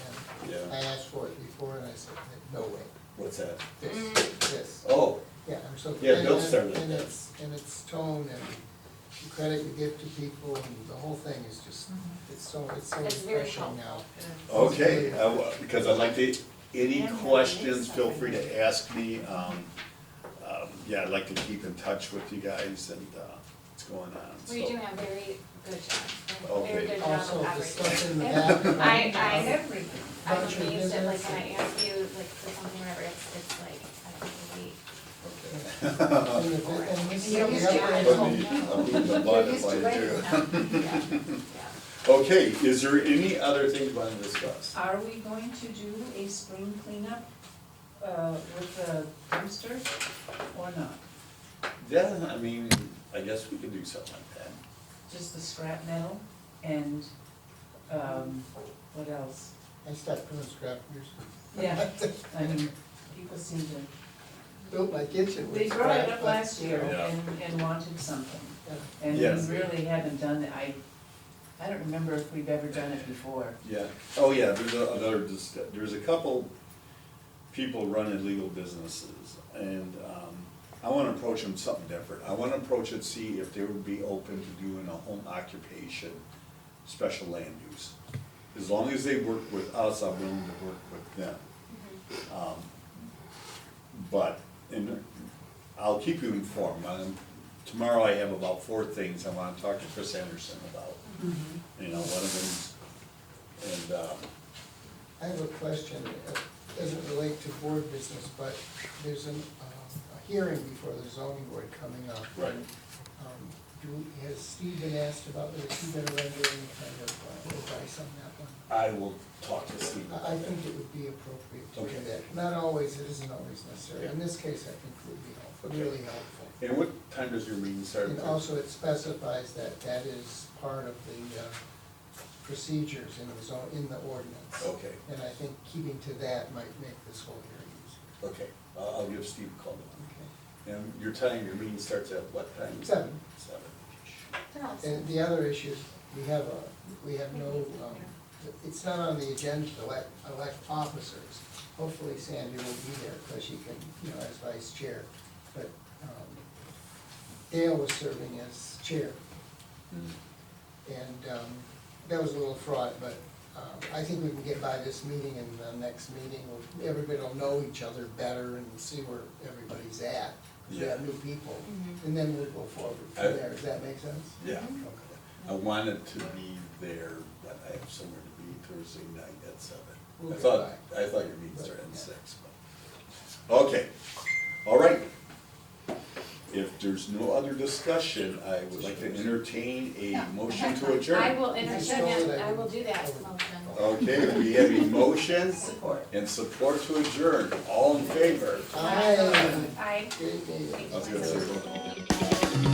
I Yeah, asked for it before and I said, no way, what's that? this. Oh, Yeah, I'm so. Yeah, and- Bill and- started And that. its tone and the credit you give to people and the whole thing is just, it's so It's very refreshing now. okay, because I'd like to, any questions, feel free to ask me. Yeah, I'd like to keep in touch with you guys and, what's going on, Well, you're so. doing a very good job, a Okay. very good job Also, of the everything. stuff in the back. I'm Bunch of amazed at, like, business. when I ask you, like, for something, whatever, it's like, I don't know, wait. And if it- and You're you used have to to- it. I'll be the butt if I do. Okay, is there any other things you want to discuss? Are we going to do a spring cleanup, with the dumpster or not? Yeah, I mean, I guess we could do something like that. Just the scrap metal and, what else? I stopped doing scrap years. Yeah, I mean, people seem to, Built my kitchen with they scrap. brought it up but- last year Yeah. and wanted something. Yeah. And Yes. we really haven't done it, I don't remember if we've ever done it before. Yeah, oh yeah, there's a couple people running legal businesses, and, I wanna approach them something different. I wanna approach it, see if they would be open to doing a home occupation, special land use. As long as they work with us, I'm willing to work with them. But, and I'll keep you informed. Tomorrow I have about 4 things I wanna talk to Chris Anderson about. You know, one of them's, and, I have a question, it doesn't relate to board business, but there's a hearing before the zoning board coming up. Right. Has Steve been asked about, has he been rendering any kind of advice on that one? I will talk to Steve. I think it would be appropriate to Okay. do that. Not always, it isn't always necessary. In this case, I think it would be helpful, really helpful. And what time does your meeting start? And also, it specifies that that is part of the procedures in the zone, in the ordinance. Okay, And I think keeping to that might make this whole hearing easier. okay, I'll give Steve a call. Okay. And your time, your meeting starts at what time? 7. 7. And the other issue, we have no, it's not on the agenda to elect officers. Hopefully Sandy will be there, because she can, as vice chair. But Dale was serving as chair. And that was a little fraught, but I think we can get by this meeting, and the next meeting, everybody will know each other better and see where everybody's at. We have new people, and then we'll go forward from there. Does that make sense? Yeah. Okay. I wanted to be there, but I have somewhere to be Thursday night at 7. We'll I get thought your meeting started at 6. But- Okay, all right. If there's no other discussion, I would like to entertain a motion to adjourn. I will entertain it, I will do that motion. Okay, we have a motion Support. and support to adjourn. All in favor? Aye. I. Great meeting. I was gonna say,